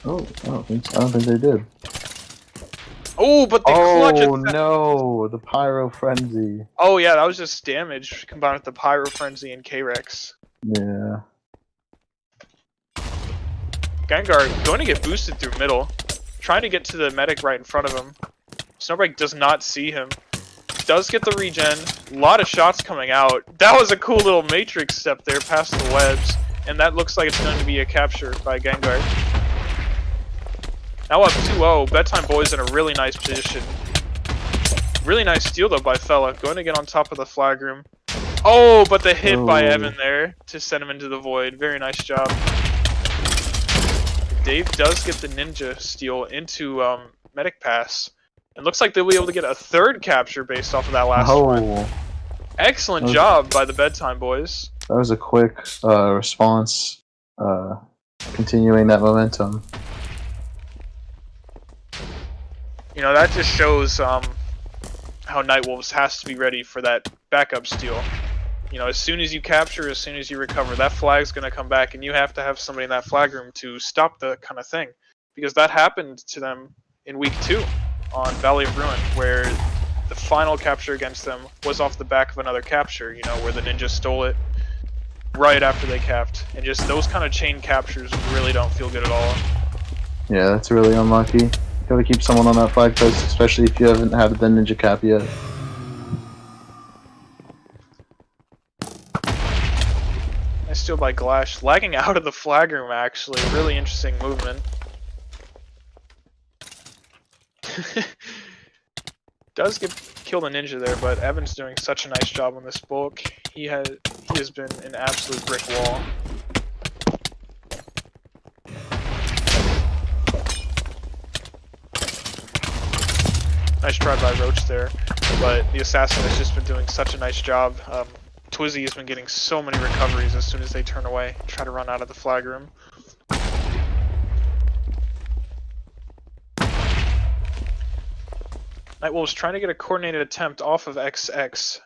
don't think they did. Oh, but the clutch. Oh no, the Pyro Frenzy. Oh yeah, that was just damage combined with the Pyro Frenzy and K-Rex. Yeah. Gengar going to get boosted through middle. Trying to get to the medic right in front of him. Snowbreak does not see him. Does get the regen. A lot of shots coming out. That was a cool little matrix step there past the webs. And that looks like it's going to be a capture by Gengar. Now up 2-0. Bedtime Boys in a really nice position. Really nice steal though by Fella. Going to get on top of the flag room. Oh, but the hit by Evan there to send him into the void. Very nice job. Dave does get the ninja steal into medic pass. It looks like they'll be able to get a 3rd capture based off of that last one. Excellent job by the Bedtime Boys. That was a quick response, continuing that momentum. You know, that just shows how Nightwolves has to be ready for that backup steal. You know, as soon as you capture, as soon as you recover, that flag's going to come back, and you have to have somebody in that flag room to stop the kind of thing. Because that happened to them in week 2 on Valley of Ruin, where the final capture against them was off the back of another capture, you know, where the ninja stole it right after they capped. And just those kind of chain captures really don't feel good at all. Yeah, that's really unlucky. Gotta keep someone on that flag post, especially if you haven't had the ninja cap yet. Nice steal by Glash. Lagging out of the flag room, actually. Really interesting movement. Does kill the ninja there, but Evan's doing such a nice job on this bulk. He has been an absolute brick wall. Nice try by Roach there, but the assassin has just been doing such a nice job. Twizzy has been getting so many recoveries as soon as they turn away, try to run out of the flag room. Nightwolves trying to get a coordinated attempt off of XX.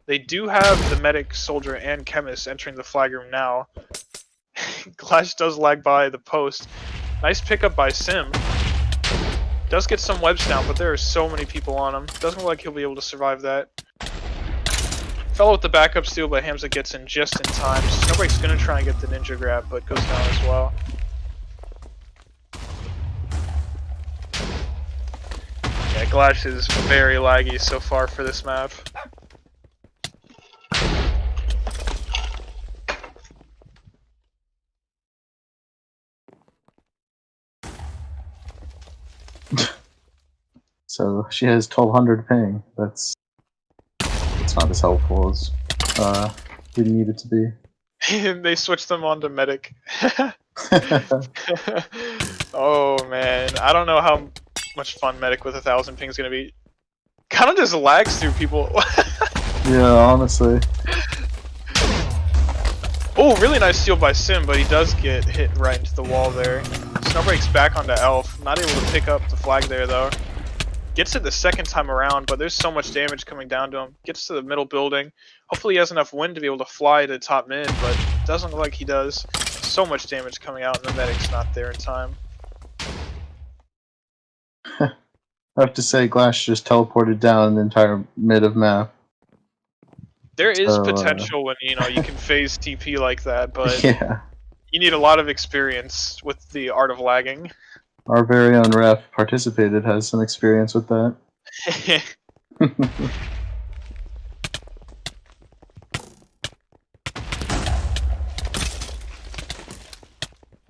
They do have the medic, soldier, and chemist entering the flag room now. Glash does lag by the post. Nice pickup by Sim. Does get some webs down, but there are so many people on him. Doesn't look like he'll be able to survive that. Fellow with the backup steal, but Hamza gets in just in time. Snowbreak's gonna try and get the ninja grab, but goes down as well. Yeah, Glash is very laggy so far for this map. So she has 1200 ping. That's not as helpful as we need it to be. They switched them onto medic. Oh man, I don't know how much fun medic with 1000 ping is gonna be. Kind of just lags through people. Yeah, honestly. Oh, really nice steal by Sim, but he does get hit right into the wall there. Snowbreak's back onto Elf, not able to pick up the flag there though. Gets it the second time around, but there's so much damage coming down to him. Gets to the middle building. Hopefully he has enough wind to be able to fly to top mid, but doesn't look like he does. So much damage coming out, and the medic's not there in time. I have to say, Glash just teleported down the entire mid of map. There is potential when you can phase TP like that, but yeah. You need a lot of experience with the art of lagging. Our very own ref participated, has some experience with that. A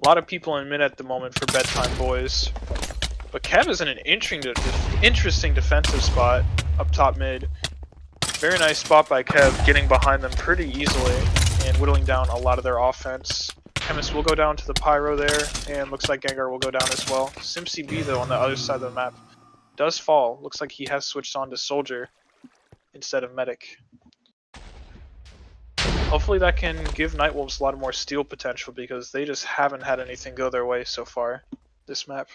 lot of people in mid at the moment for Bedtime boys. But Kev is in an interesting defensive spot up top mid. Very nice spot by Kev, getting behind them pretty easily and whittling down a lot of their offense. Chemist will go down to the Pyro there, and looks like Gengar will go down as well. SimCB though on the other side of the map does fall. Looks like he has switched on to Soldier instead of Medic. Hopefully that can give Nightwolves a lot more steal potential because they just haven't had anything go their way so far this map.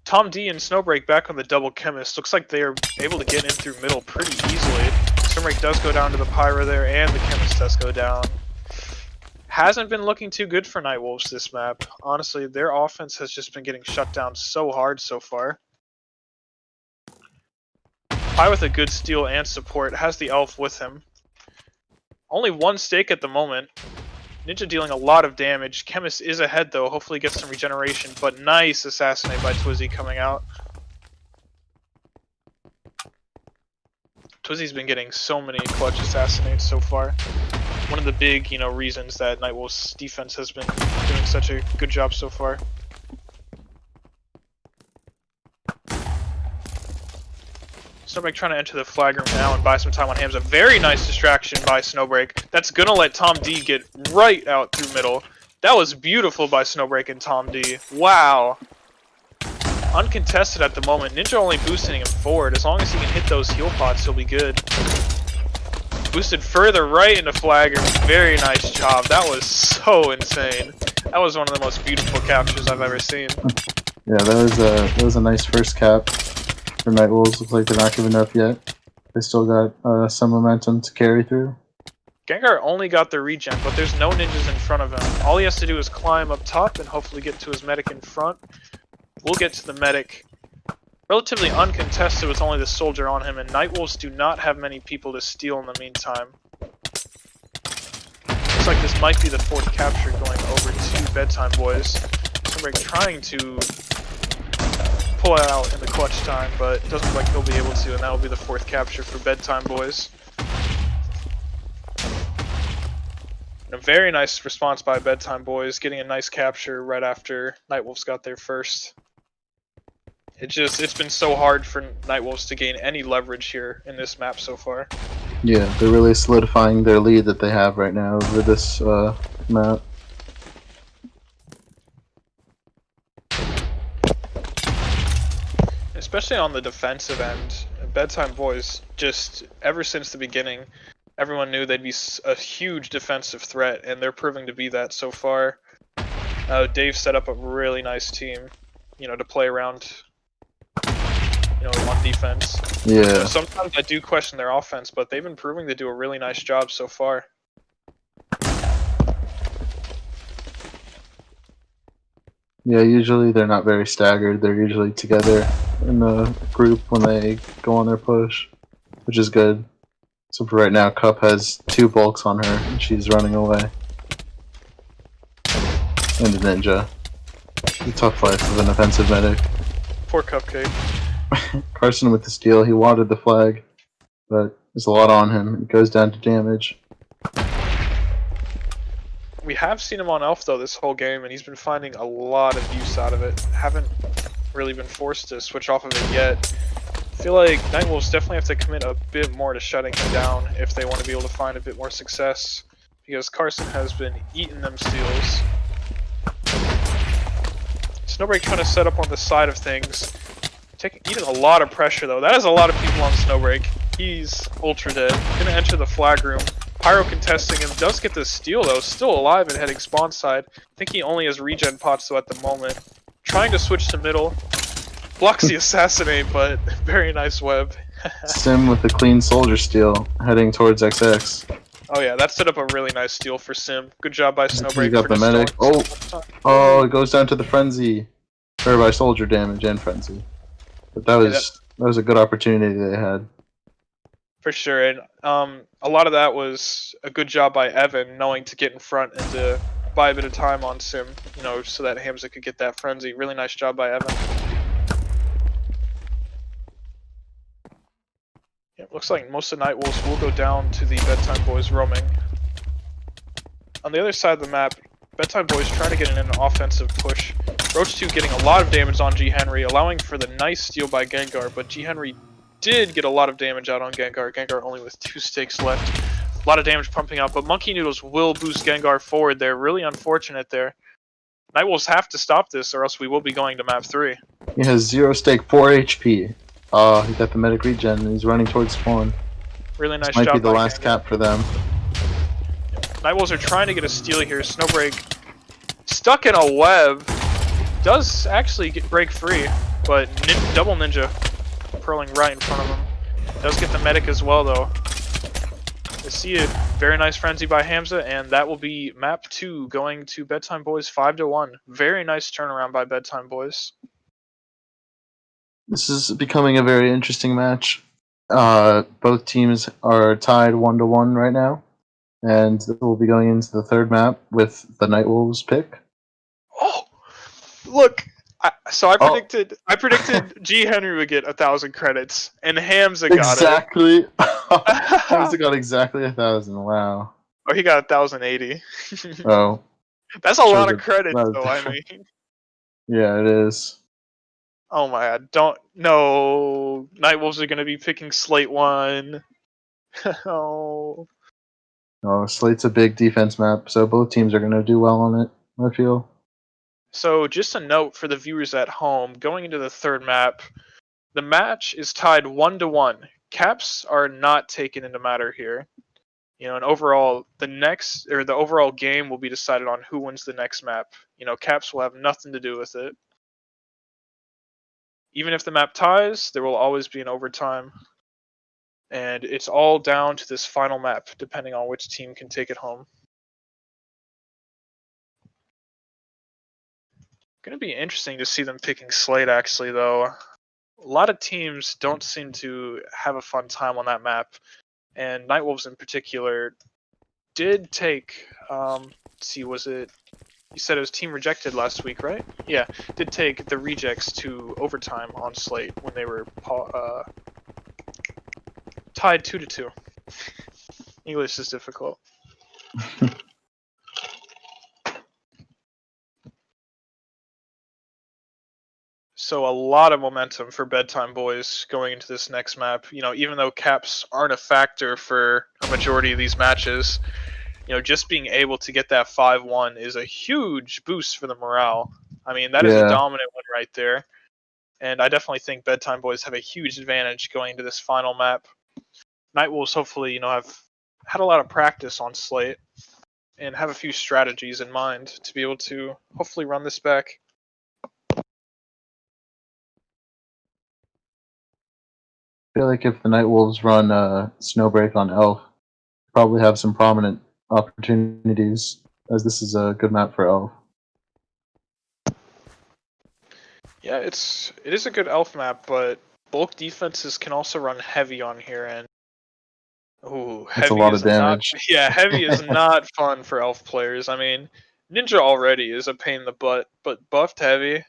Tom D and Snowbreak back on the double chemist. Looks like they are able to get in through middle pretty easily. Snowbreak does go down to the Pyro there, and the chemist does go down. Hasn't been looking too good for Nightwolves this map. Honestly, their offense has just been getting shut down so hard so far. Pie with a good steal and support, has the elf with him. Only one stake at the moment. Ninja dealing a lot of damage. Chemist is ahead though, hopefully gets some regeneration, but nice assassinate by Twizzy coming out. Twizzy's been getting so many clutch assassinates so far. One of the big, reasons that Nightwolves' defense has been doing such a good job so far. Snowbreak trying to enter the flag room now and buy some time on Hamza. Very nice distraction by Snowbreak. That's gonna let Tom D get right out through middle. That was beautiful by Snowbreak and Tom D. Wow. Uncontested at the moment. Ninja only boosting him forward. As long as he can hit those heal pots, he'll be good. Boosted further right into Flagger. Very nice job. That was so insane. That was one of the most beautiful captures I've ever seen. Yeah, that was a nice first cap for Nightwolves. Looks like they're not giving up yet. They still got some momentum to carry through. Gengar only got the regen, but there's no ninjas in front of him. All he has to do is climb up top and hopefully get to his medic in front. We'll get to the medic. Relatively uncontested with only the soldier on him, and Nightwolves do not have many people to steal in the meantime. Looks like this might be the fourth capture going over to Bedtime Boys. Snowbreak trying to pull it out in the clutch time, but it doesn't look like he'll be able to, and that will be the fourth capture for Bedtime Boys. And a very nice response by Bedtime Boys, getting a nice capture right after Nightwolves got there first. It's been so hard for Nightwolves to gain any leverage here in this map so far. Yeah, they're really solidifying their lead that they have right now over this map. Especially on the defensive end, Bedtime Boys, just ever since the beginning, everyone knew they'd be a huge defensive threat, and they're proving to be that so far. Dave set up a really nice team, to play around, on defense. Yeah. Sometimes I do question their offense, but they've been proving to do a really nice job so far. Yeah, usually they're not very staggered. They're usually together in the group when they go on their push, which is good. So for right now, Cup has 2 bulks on her, and she's running away. And a ninja. The tough life of an offensive medic. Poor Cupcake. Carson with the steal, he wanted the flag, but there's a lot on him. It goes down to damage. We have seen him on Elf though this whole game, and he's been finding a lot of use out of it. Haven't really been forced to switch off of it yet. I feel like Nightwolves definitely have to commit a bit more to shutting him down if they want to be able to find a bit more success, because Carson has been eating them steals. Snowbreak trying to set up on the side of things. Eating a lot of pressure though. That is a lot of people on Snowbreak. He's ultra dead. Gonna enter the flag room. Pyro contesting him. Does get the steal though. Still alive and heading spawn side. I think he only has regen pots though at the moment. Trying to switch to middle. Blocks the assassinate, but very nice web. Sim with the clean soldier steal, heading towards XX. Oh yeah, that set up a really nice steal for Sim. Good job by Snowbreak. He got the medic. Oh, it goes down to the frenzy. Or by soldier damage and frenzy. But that was a good opportunity they had. For sure, and a lot of that was a good job by Evan, knowing to get in front and to buy a bit of time on Sim, so that Hamza could get that frenzy. Really nice job by Evan. Yeah, looks like most of Nightwolves will go down to the Bedtime Boys roaming. On the other side of the map, Bedtime Boys trying to get in an offensive push. Roach 2 getting a lot of damage on G. Henry, allowing for the nice steal by Gengar, but G. Henry did get a lot of damage out on Gengar. Gengar only with 2 stakes left. A lot of damage pumping out, but Monkey Noodles will boost Gengar forward there. Really unfortunate there. Nightwolves have to stop this, or else we will be going to map 3. He has 0 stake, 4 HP. He got the medic regen, and he's running towards spawn. Really nice this job. Might be the last Gengar. cap for them. Nightwolves are trying to get a steal here. Snowbreak stuck in a web. Does actually break free, but double ninja purling right in front of him. Does get the medic as well though. I see a very nice frenzy by Hamza, and that will be map 2 going to Bedtime Boys 5-1. Very nice turnaround by Bedtime Boys. This is becoming a very interesting match. Both teams are tied 1-1 right now, and we'll be going into the third map with the Nightwolves pick. Oh, look! I predicted G. Henry would get 1,000 credits, and Hamza got exactly. Hamza got exactly 1,000. Wow. Oh, he got 1,080. Oh, that's a lot of credits, though. I mean, yeah, it is. Oh my god! No, Nightwolves are gonna be picking Slate 1. Oh. Oh, Slate's a big defense map, so both teams are gonna do well on it, I feel. So, just a note for the viewers at home, going into the third map, the match is tied 1-1. Caps are not taken into matter here. And overall, the overall game will be decided on who wins the next map. Caps will have nothing to do with it. Even if the map ties, there will always be an overtime. And it's all down to this final map, depending on which team can take it home. Going to be interesting to see them picking Slate, actually, though. A lot of teams don't seem to have a fun time on that map. And Nightwolves in particular did take, let's see, was it, you said it was team rejected last week, right? Yeah, did take the rejects to overtime on Slate when they were tied 2-2. English is difficult. So a lot of momentum for Bedtime Boys going into this next map. Even though caps aren't a factor for a majority of these matches, just being able to get that 5-1 is a huge boost for the morale. I mean, that is a dominant win right there. And I definitely think Bedtime Boys have a huge advantage going into this final map. Nightwolves hopefully, have had a lot of practice on Slate and have a few strategies in mind to be able to hopefully run this back. I feel like if the Nightwolves run Snowbreak on Elf, probably have some prominent opportunities, as this is a good map for Elf. Yeah, it is a good Elf map, but bulk defenses can also run heavy on here, and that's a lot of damage. Heavy is not fun for Elf players. I mean, Ninja already is a pain in the butt, but buffed heavy,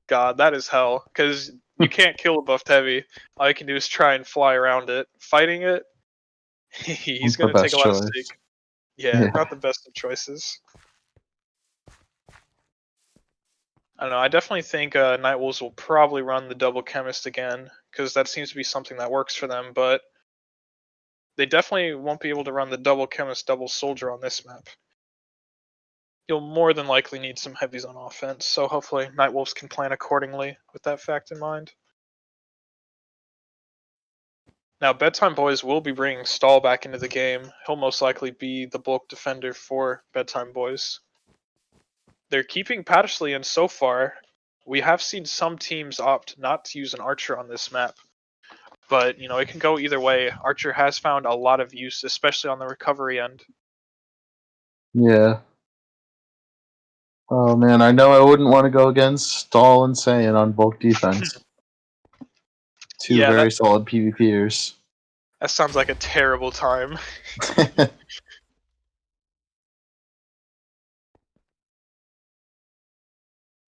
God, that is hell. Because you can't kill a buffed heavy. All you can do is try and fly around it. Fighting it, he's going to take a lot of stake. Yeah, not the best of choices. I don't know. I definitely think Nightwolves will probably run the double chemist again, because that seems to be something that works for them, but they definitely won't be able to run the double chemist, double soldier on this map. You'll more than likely need some heavies on offense, so hopefully Nightwolves can plan accordingly with that fact in mind. Now, Bedtime Boys will be bringing Stall back into the game. He'll most likely be the bulk defender for Bedtime Boys. They're keeping Pattersley in so far. We have seen some teams opt not to use an Archer on this map. But, it can go either way. Archer has found a lot of use, especially on the recovery end. Yeah. Oh man, I know I wouldn't want to go against Stall and Saiyan on bulk defense. Two very solid PvPers. That sounds like a terrible time.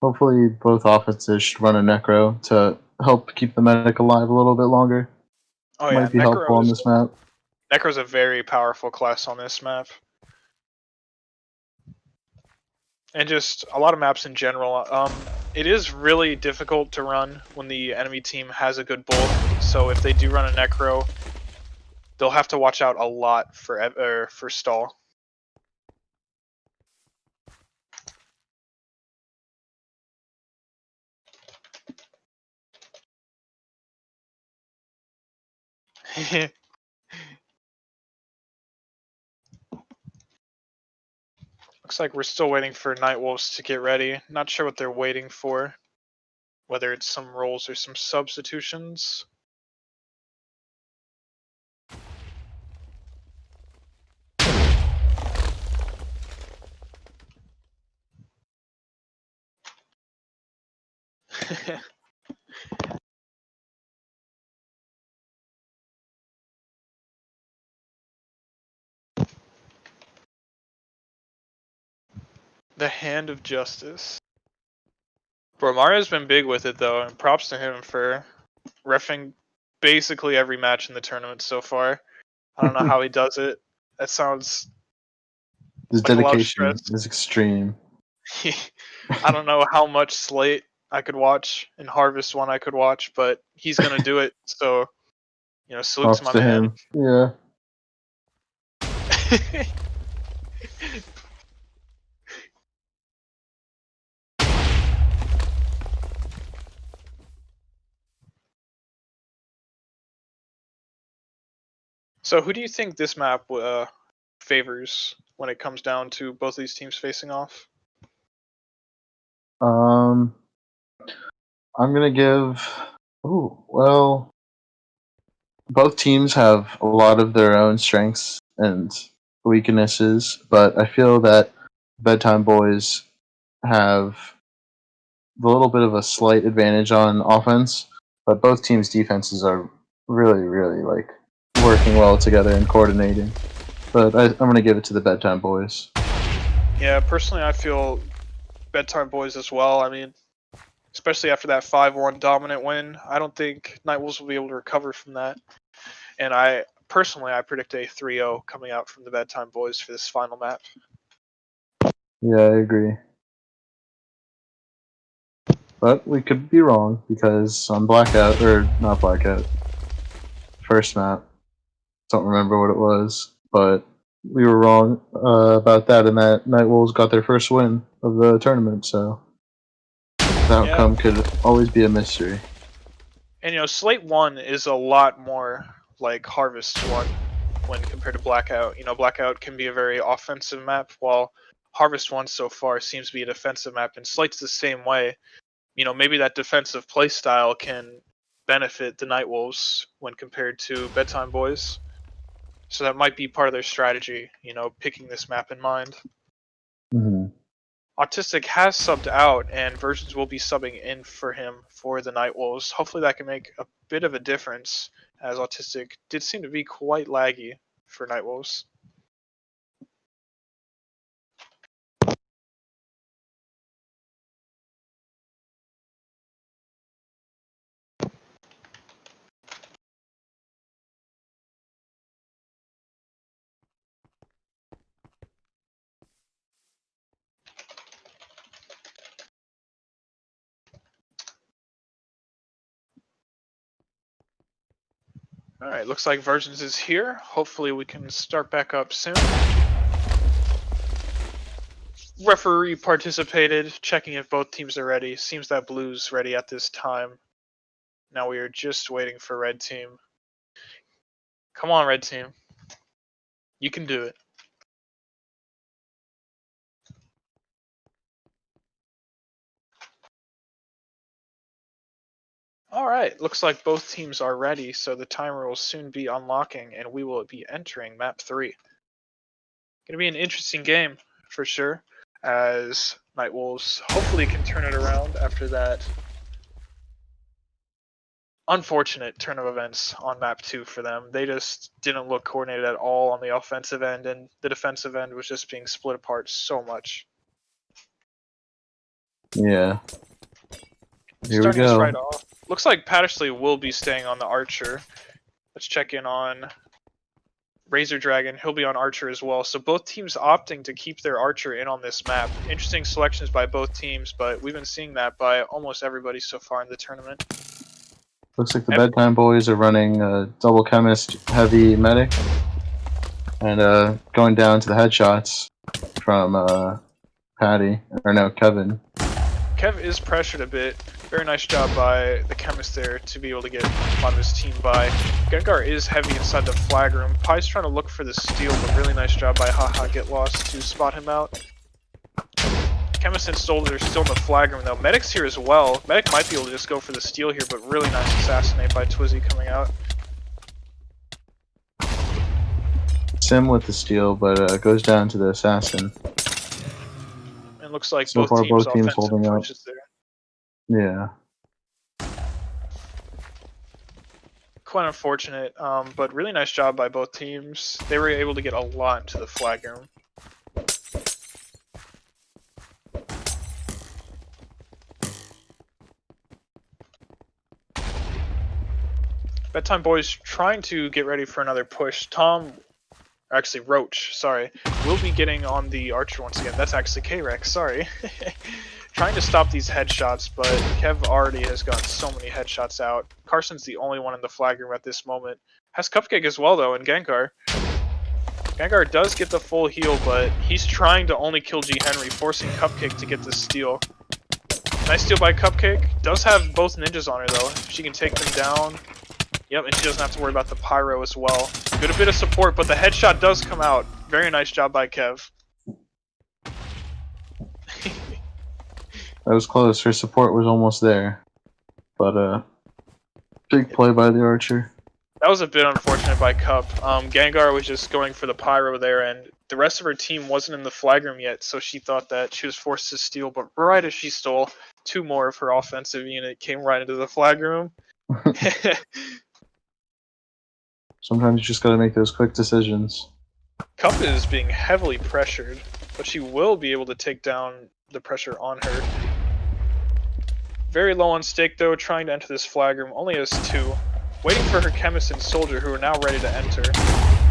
Hopefully both offenses should run a Necro to help keep the medic alive a little bit longer. Oh yeah, might be helpful on this map. Necro's a very powerful class on this map. And just a lot of maps in general. It is really difficult to run when the enemy team has a good bulk. So if they do run a Necro, they'll have to watch out a lot for Stall. Looks like we're still waiting for Nightwolves to get ready. Not sure what they're waiting for. Whether it's some rolls or some substitutions. The Hand of Justice. Bro, Mario's been big with it though, and props to him for reffing basically every match in the tournament so far. I don't know how he does it. That sounds His like dedication is extreme. I don't know how much Slate I could watch and Harvest one I could watch, but he's gonna do it. So, salute to my man. Him. Yeah. So who do you think this map favors when it comes down to both these teams facing off? I'm gonna give. Oh well, both teams have a lot of their own strengths and weaknesses, but I feel that Bedtime Boys have a little bit of a slight advantage on offense, but both teams' defenses are really, really like working well together and coordinating. But I'm gonna give it to the Bedtime Boys. Yeah, personally, I feel Bedtime Boys as well. I mean, especially after that 5-1 dominant win, I don't think Nightwolves will be able to recover from that. And I predict a 3-0 coming out from the Bedtime Boys for this final map. Yeah, I agree. But we could be wrong because on Blackout, or not Blackout, first map, don't remember what it was, but we were wrong about that, and that Nightwolves got their first win of the tournament, so the outcome could always be a mystery. And you know, Slate 1 is a lot more like Harvest 1 when compared to Blackout. You know, Blackout can be a very offensive map, while Harvest 1 so far seems to be a defensive map, and Slate's the same way. You know, maybe that defensive playstyle can benefit the Nightwolves when compared to Bedtime Boys. So that might be part of their strategy, you know, picking this map in mind. Mm-hmm. Autistic has subbed out, and Versions will be subbing in for him for the Nightwolves. Hopefully that can make a bit of a difference, as Autistic did seem to be quite laggy for Nightwolves. Alright, looks like Versions is here. Hopefully we can start back up soon. Referee participated, checking if both teams are ready. Seems that Blue's ready at this time. Now we are just waiting for Red Team. Come on, Red Team. You can do it. Alright, looks like both teams are ready, so the timer will soon be unlocking and we will be entering map 3. Gonna be an interesting game, for sure, as Nightwolves hopefully can turn it around after that unfortunate turn of events on map 2 for them. They just didn't look coordinated at all on the offensive end, and the defensive end was just being split apart so much. Yeah. Here we Starting us go. right off. Looks like Pattersley will be staying on the Archer. Let's check in on Razor Dragon. He'll be on Archer as well. So both teams opting to keep their Archer in on this map. Interesting selections by both teams, but we've been seeing that by almost everybody so far in the tournament. Looks like the Bedtime Boys are running a double chemist heavy medic and going down to the headshots from Patty, or no, Kevin. Kev is pressured a bit. Very nice job by the chemist there to be able to get a lot of his team by. Gengar is heavy inside the flag room. Pie's trying to look for the steal, but really nice job by Haha Get Lost to spot him out. Chemist and Soldier are still in the flag room though. Medic's here as well. Medic might be able to just go for the steal here, but really nice assassinate by Twizzy coming out. Sim with the steal, but goes down to the assassin. And looks like So far, both teams offensive holding up. pushes there. Yeah. Quite unfortunate, but really nice job by both teams. They were able to get a lot into the flag room. Bedtime Boys trying to get ready for another push. Roach, sorry, will be getting on the Archer once again. That's actually K-Rex, sorry. Trying to stop these headshots, but Kev already has gotten so many headshots out. Carson's the only one in the flag room at this moment. Has Cupcake as well, though, and Gengar. Gengar does get the full heal, but he's trying to only kill G. Henry, forcing Cupcake to get the steal. Nice steal by Cupcake. Does have both ninjas on her, though. She can take them down. Yep, and she doesn't have to worry about the pyro as well. Good a bit of support, but the headshot does come out. Very nice job by Kev. That was close. Her support was almost there. But, big play by the archer. That was a bit unfortunate by Cup. Gengar was just going for the pyro there, and the rest of her team wasn't in the flag room yet, so she thought that she was forced to steal, but right as she stole, 2 more of her offensive unit came right into the flag room. Sometimes you just gotta make those quick decisions. Cup is being heavily pressured, but she will be able to take down the pressure on her. Very low on stake though, trying to enter this flag room, only has 2. Waiting for her chemist and soldier who are now ready to enter.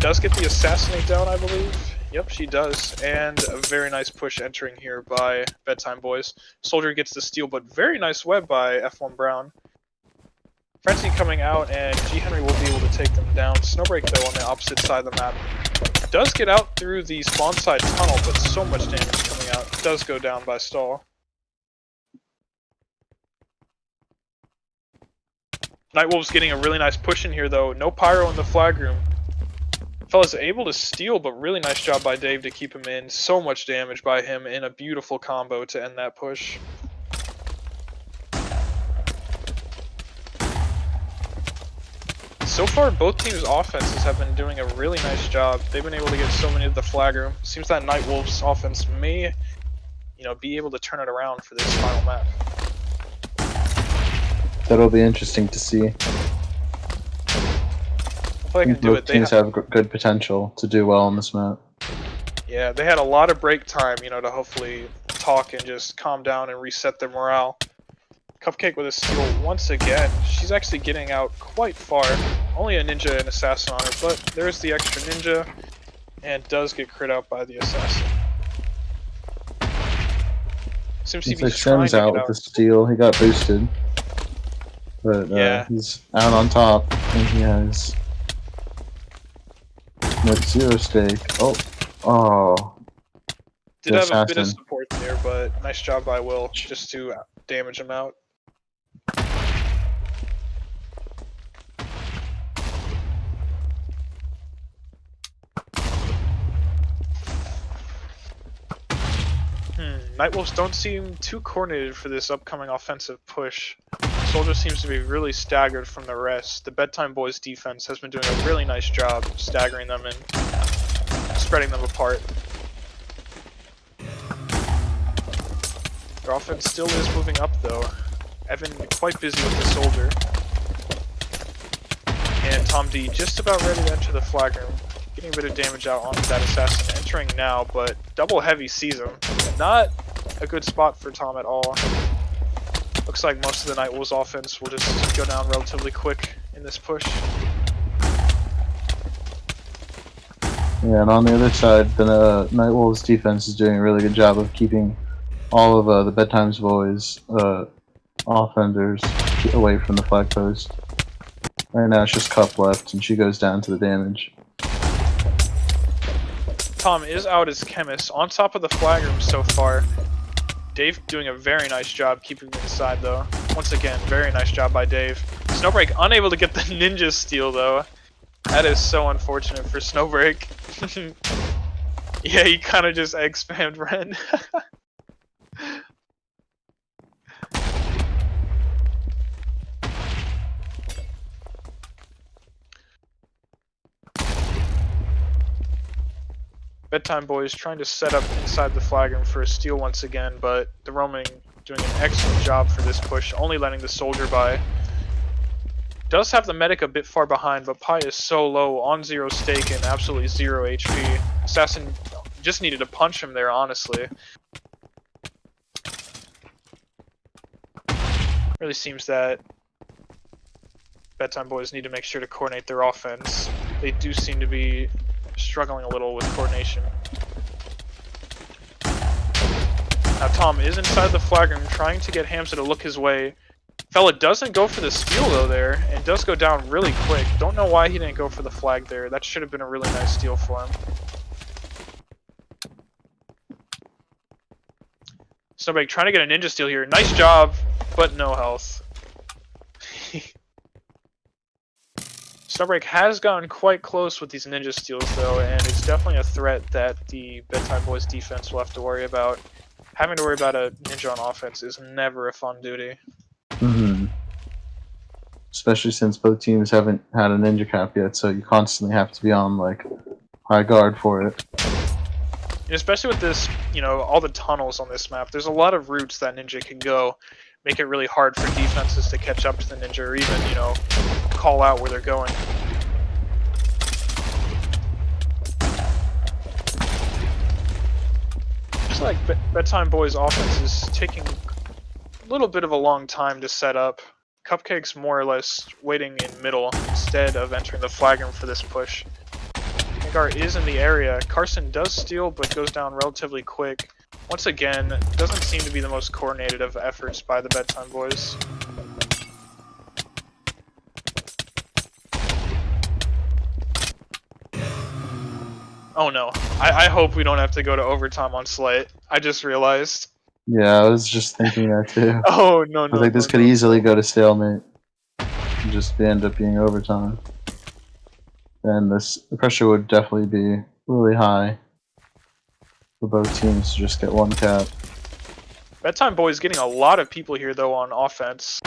Does get the assassinate down, I believe. Yep, she does. And a very nice push entering here by Bedtime Boys. Soldier gets the steal, but very nice web by F1 Brown. Frenzy coming out, and G. Henry will be able to take them down. Snowbreak, though, on the opposite side of the map. Does get out through the spawn side tunnel, but so much damage coming out. Does go down by stall. Nightwolf's getting a really nice push in here, though. No pyro in the flag room. Fella's able to steal, but really nice job by Dave to keep him in. So much damage by him in a beautiful combo to end that push. So far, both teams' offenses have been doing a really nice job. They've been able to get so many to the flag room. Seems that Nightwolf's offense may, be able to turn it around for this final map. That'll be interesting to see. Hopefully I can do it. Both teams have good potential to do well on this map. Yeah, they had a lot of break time, to hopefully talk and just calm down and reset their morale. Cupcake with a steal once again. She's actually getting out quite far. Only a ninja and assassin on her, but there's the extra ninja, and does get crit out by the assassin. Seems to be trying to get out with the steal. He got boosted, but yeah, he's out on top, and he has no 0 stake. Oh. Did have a bit of support there, but nice job by Will just to damage him out. Nightwolves don't seem too coordinated for this upcoming offensive push. Soldier seems to be really staggered from the rest. The Bedtime Boys defense has been doing a really nice job staggering them and spreading them apart. Their offense still is moving up though. Evan quite busy with the soldier. And Tom D just about ready to enter the flag room. Getting a bit of damage out onto that assassin. Entering now, but double heavy sees him. Not a good spot for Tom at all. Looks like most of the Nightwolves offense will just go down relatively quick in this push. Yeah, and on the other side, the Nightwolves defense is doing a really good job of keeping all of the Bedtime's Boys offenders away from the flag post. Right now it's just Cup left, and she goes down to the damage. Tom is out as chemist on top of the flag room so far. Dave doing a very nice job keeping him inside though. Once again, very nice job by Dave. Snowbreak unable to get the ninja steal though. That is so unfortunate for Snowbreak. Yeah, he kind of just egg spammed Ren. Bedtime Boys trying to set up inside the flag room for a steal once again, but the roaming doing an excellent job for this push, only letting the soldier by. Does have the medic a bit far behind, but Pi is so low on 0 stake and absolutely 0 HP. Assassin just needed to punch him there, honestly. Really seems that Bedtime Boys need to make sure to coordinate their offense. They do seem to be struggling a little with coordination. Now Tom is inside the flag room trying to get Hamza to look his way. Fella doesn't go for the steal though there, and does go down really quick. Don't know why he didn't go for the flag there. That should have been a really nice steal for him. Snowbake trying to get a ninja steal here. Nice job, but no health. Snowbreak has gotten quite close with these ninja steals though, and it's definitely a threat that the Bedtime Boys defense will have to worry about. Having to worry about a ninja on offense is never a fun duty. Mm-hmm. Especially since both teams haven't had a ninja cap yet, so you constantly have to be on like high guard for it. And especially with this, you know, all the tunnels on this map, there's a lot of routes that ninja can go, make it really hard for defenses to catch up to the ninja or even, you know, call out where they're going. Looks like Bedtime Boys offense is taking a little bit of a long time to set up. Cupcake's more or less waiting in middle instead of entering the flag room for this push. Gengar is in the area. Carson does steal, but goes down relatively quick. Once again, doesn't seem to be the most coordinated of efforts by the Bedtime Boys. Oh no. I hope we don't have to go to overtime on Slight. I just realized. Yeah, I was just thinking that too. Oh no no. I think this could easily go to stalemate. And just end up being overtime. And the pressure would definitely be really high for both teams to just get one cap. Bedtime Boys getting a lot of people here though on offense.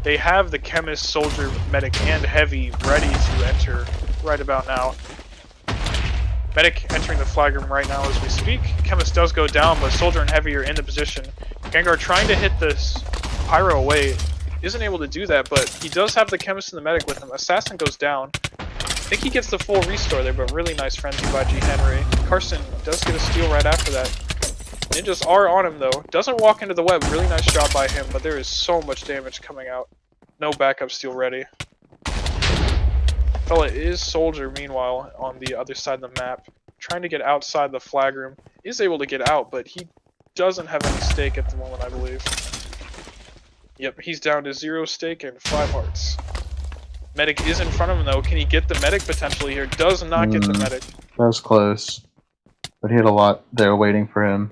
They have the Chemist, Soldier, Medic, and Heavy ready to enter right about now. Medic entering the flag room right now as we speak. Chemist does go down, but Soldier and Heavy are in the position. Gengar trying to hit this Pyro away. Isn't able to do that, but he does have the Chemist and the Medic with him. Assassin goes down. I think he gets the full restore there, but really nice frenzy by G. Henry. Carson does get a steal right after that. Ninjas are on him though. Doesn't walk into the web. Really nice job by him, but there is so much damage coming out. No backup steal ready. Fella is Soldier, meanwhile, on the other side of the map. Trying to get outside the flag room. Is able to get out, but he doesn't have any stake at the moment, I believe. Yep, he's down to 0 stake and 5 hearts. Medic is in front of him though. Can he get the Medic potentially here? Does not get the Medic. That was close. But he had a lot there waiting for him.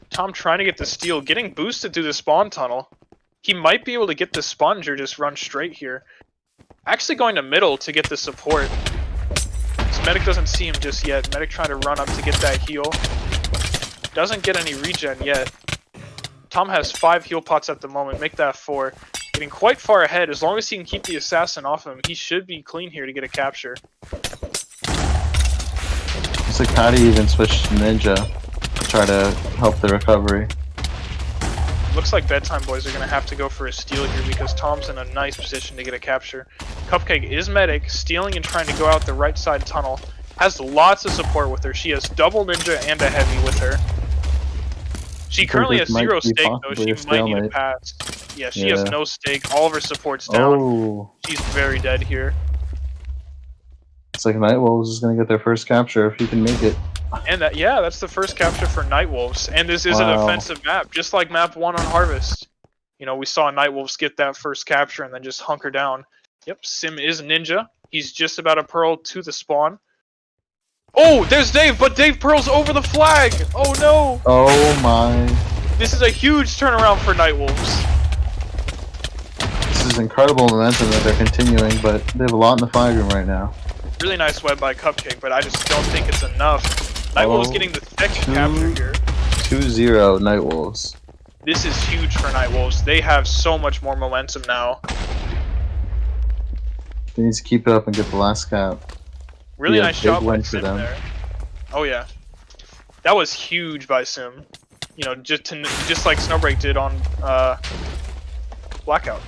Tom trying to get the steal, getting boosted through the spawn tunnel. He might be able to get the sponge or just run straight here. Actually going to middle to get the support. So Medic doesn't see him just yet. Medic trying to run up to get that heal. Doesn't get any regen yet. Tom has 5 heal pots at the moment, make that 4. Getting quite far ahead. As long as he can keep the assassin off him, he should be clean here to get a capture. Looks like Patty even switched to Ninja to try to help the recovery. Looks like Bedtime Boys are going to have to go for a steal here because Tom's in a nice position to get a capture. Cupcake is Medic, stealing and trying to go out the right side tunnel. Has lots of support with her. She has double Ninja and a Heavy with her. She currently has 0 stake though. She might need a pass. Yeah, she has no stake. All of her support's down. Oh. She's very dead here. It's like Nightwolves is going to get their first capture if he can make it. And that, yeah, that's the first capture for Nightwolves. And this is an offensive map, just like map 1 on Harvest. You know, we saw Nightwolves get that first capture and then just hunker down. Yep, Sim is Ninja. He's just about to pearl to the spawn. Oh, there's Dave, but Dave pearls over the flag! Oh no! Oh my. This is a huge turnaround for Nightwolves. This is incredible momentum that they're continuing, but they have a lot in the flag room right now. Really nice web by Cupcake, but I just don't think it's enough. Nightwolves getting the second capture here. 2-0 Nightwolves. This is huge for Nightwolves. They have so much more momentum now. They need to keep it up and get the last cap. Really nice job by Sim there. Oh yeah. That was huge by Sim. You know, just like Snowbreak did on Blackout.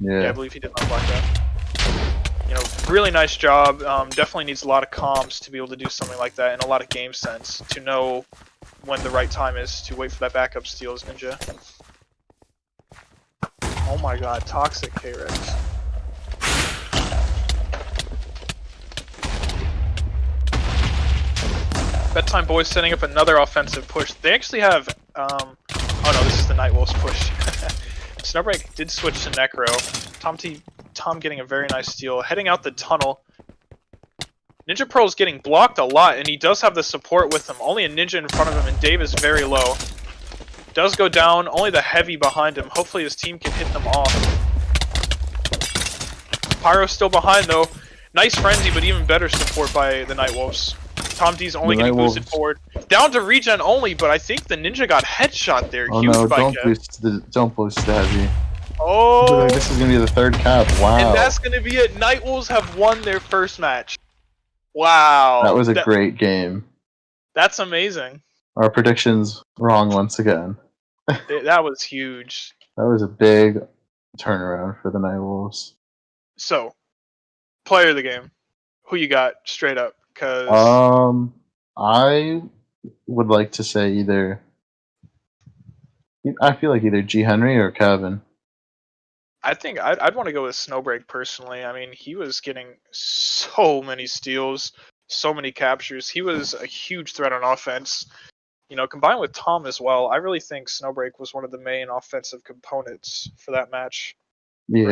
Yeah, I believe he did on Blackout. You know, really nice job. Definitely needs a lot of comms to be able to do something like that and a lot of game sense to know when the right time is to wait for that backup steal as Ninja. Oh my god, toxic K-Rex. Bedtime Boys setting up another offensive push. They actually have, oh no, this is the Nightwolves push. Snowbreak did switch to Necro. Tom getting a very nice steal. Heading out the tunnel. Ninja Pearl's getting blocked a lot, and he does have the support with him. Only a Ninja in front of him, and Dave is very low. does go down. Only the heavy behind him. Hopefully his team can hit them off. Pyro's still behind though. Nice frenzy, but even better support by the Nightwolves. Tom D's only getting boosted forward. Down to regen only, but I think the ninja got headshot there. Oh Huge no! by Don't Kev. boost the heavy. Oh! Like this is gonna be the third cap. Wow. And that's gonna be it. Nightwolves have won their first match. Wow. That was a great game. That's amazing. Our predictions wrong once again. That was huge. That was a big turnaround for the Nightwolves. So, player of the game. Who you got straight up? Cause I would like to say either. I feel like either G. Henry or Kevin. I think I'd want to go with Snowbreak personally. I mean, he was getting so many steals, so many captures. He was a huge threat on offense. You know, combined with Tom as well, I really think Snowbreak was one of the main offensive components for that match. Yeah.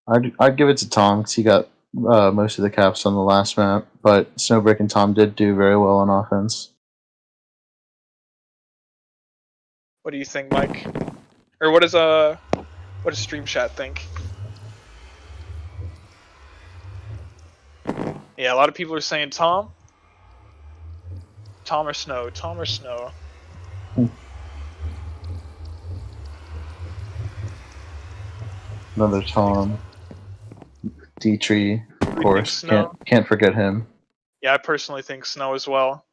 Personally. I'd give it to Tom because he got most of the caps on the last map, but Snowbreak and Tom did do very well on offense. What do you think, Mike? Or what does Stream Chat think? Yeah, a lot of people are saying Tom. Tom or Snow? Tom or Snow? Another Tom. D-Tree, of course. Can't forget him. Yeah, I personally think Snow as well.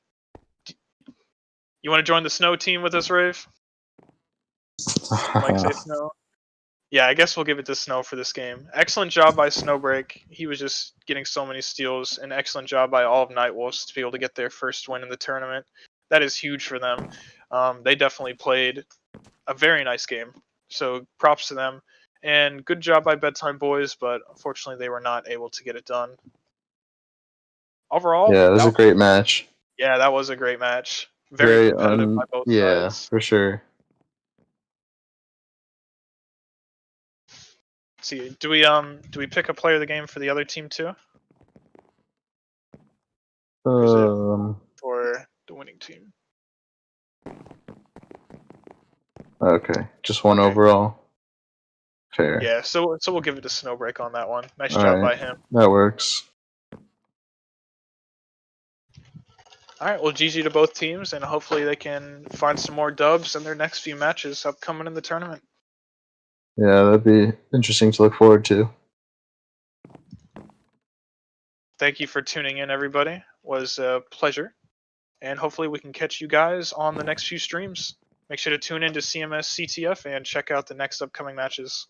You want to join the Snow team with us, Rave? Mike say Snow. Yeah, I guess we'll give it to Snow for this game. Excellent job by Snowbreak. He was just getting so many steals. An excellent job by all of Nightwolves to be able to get their first win in the tournament. That is huge for them. They definitely played a very nice game. So props to them. And good job by Bedtime Boys, but unfortunately they were not able to get it done. Overall, yeah, it was a great match. Yeah, that was a great match. Very competitive by both sides. Yeah, for sure. Let's see, do we pick a player of the game for the other team too? For the winning team. Okay, just one overall. Fair. Yeah, so we'll give it to Snowbreak on that one. Nice job by him. That works. Alright, well GG to both teams, and hopefully they can find some more dubs in their next few matches upcoming in the tournament. Yeah, that'd be interesting to look forward to. Thank you for tuning in, everybody. It was a pleasure. And hopefully we can catch you guys on the next few streams. Make sure to tune in to CMS CTF and check out the next upcoming matches.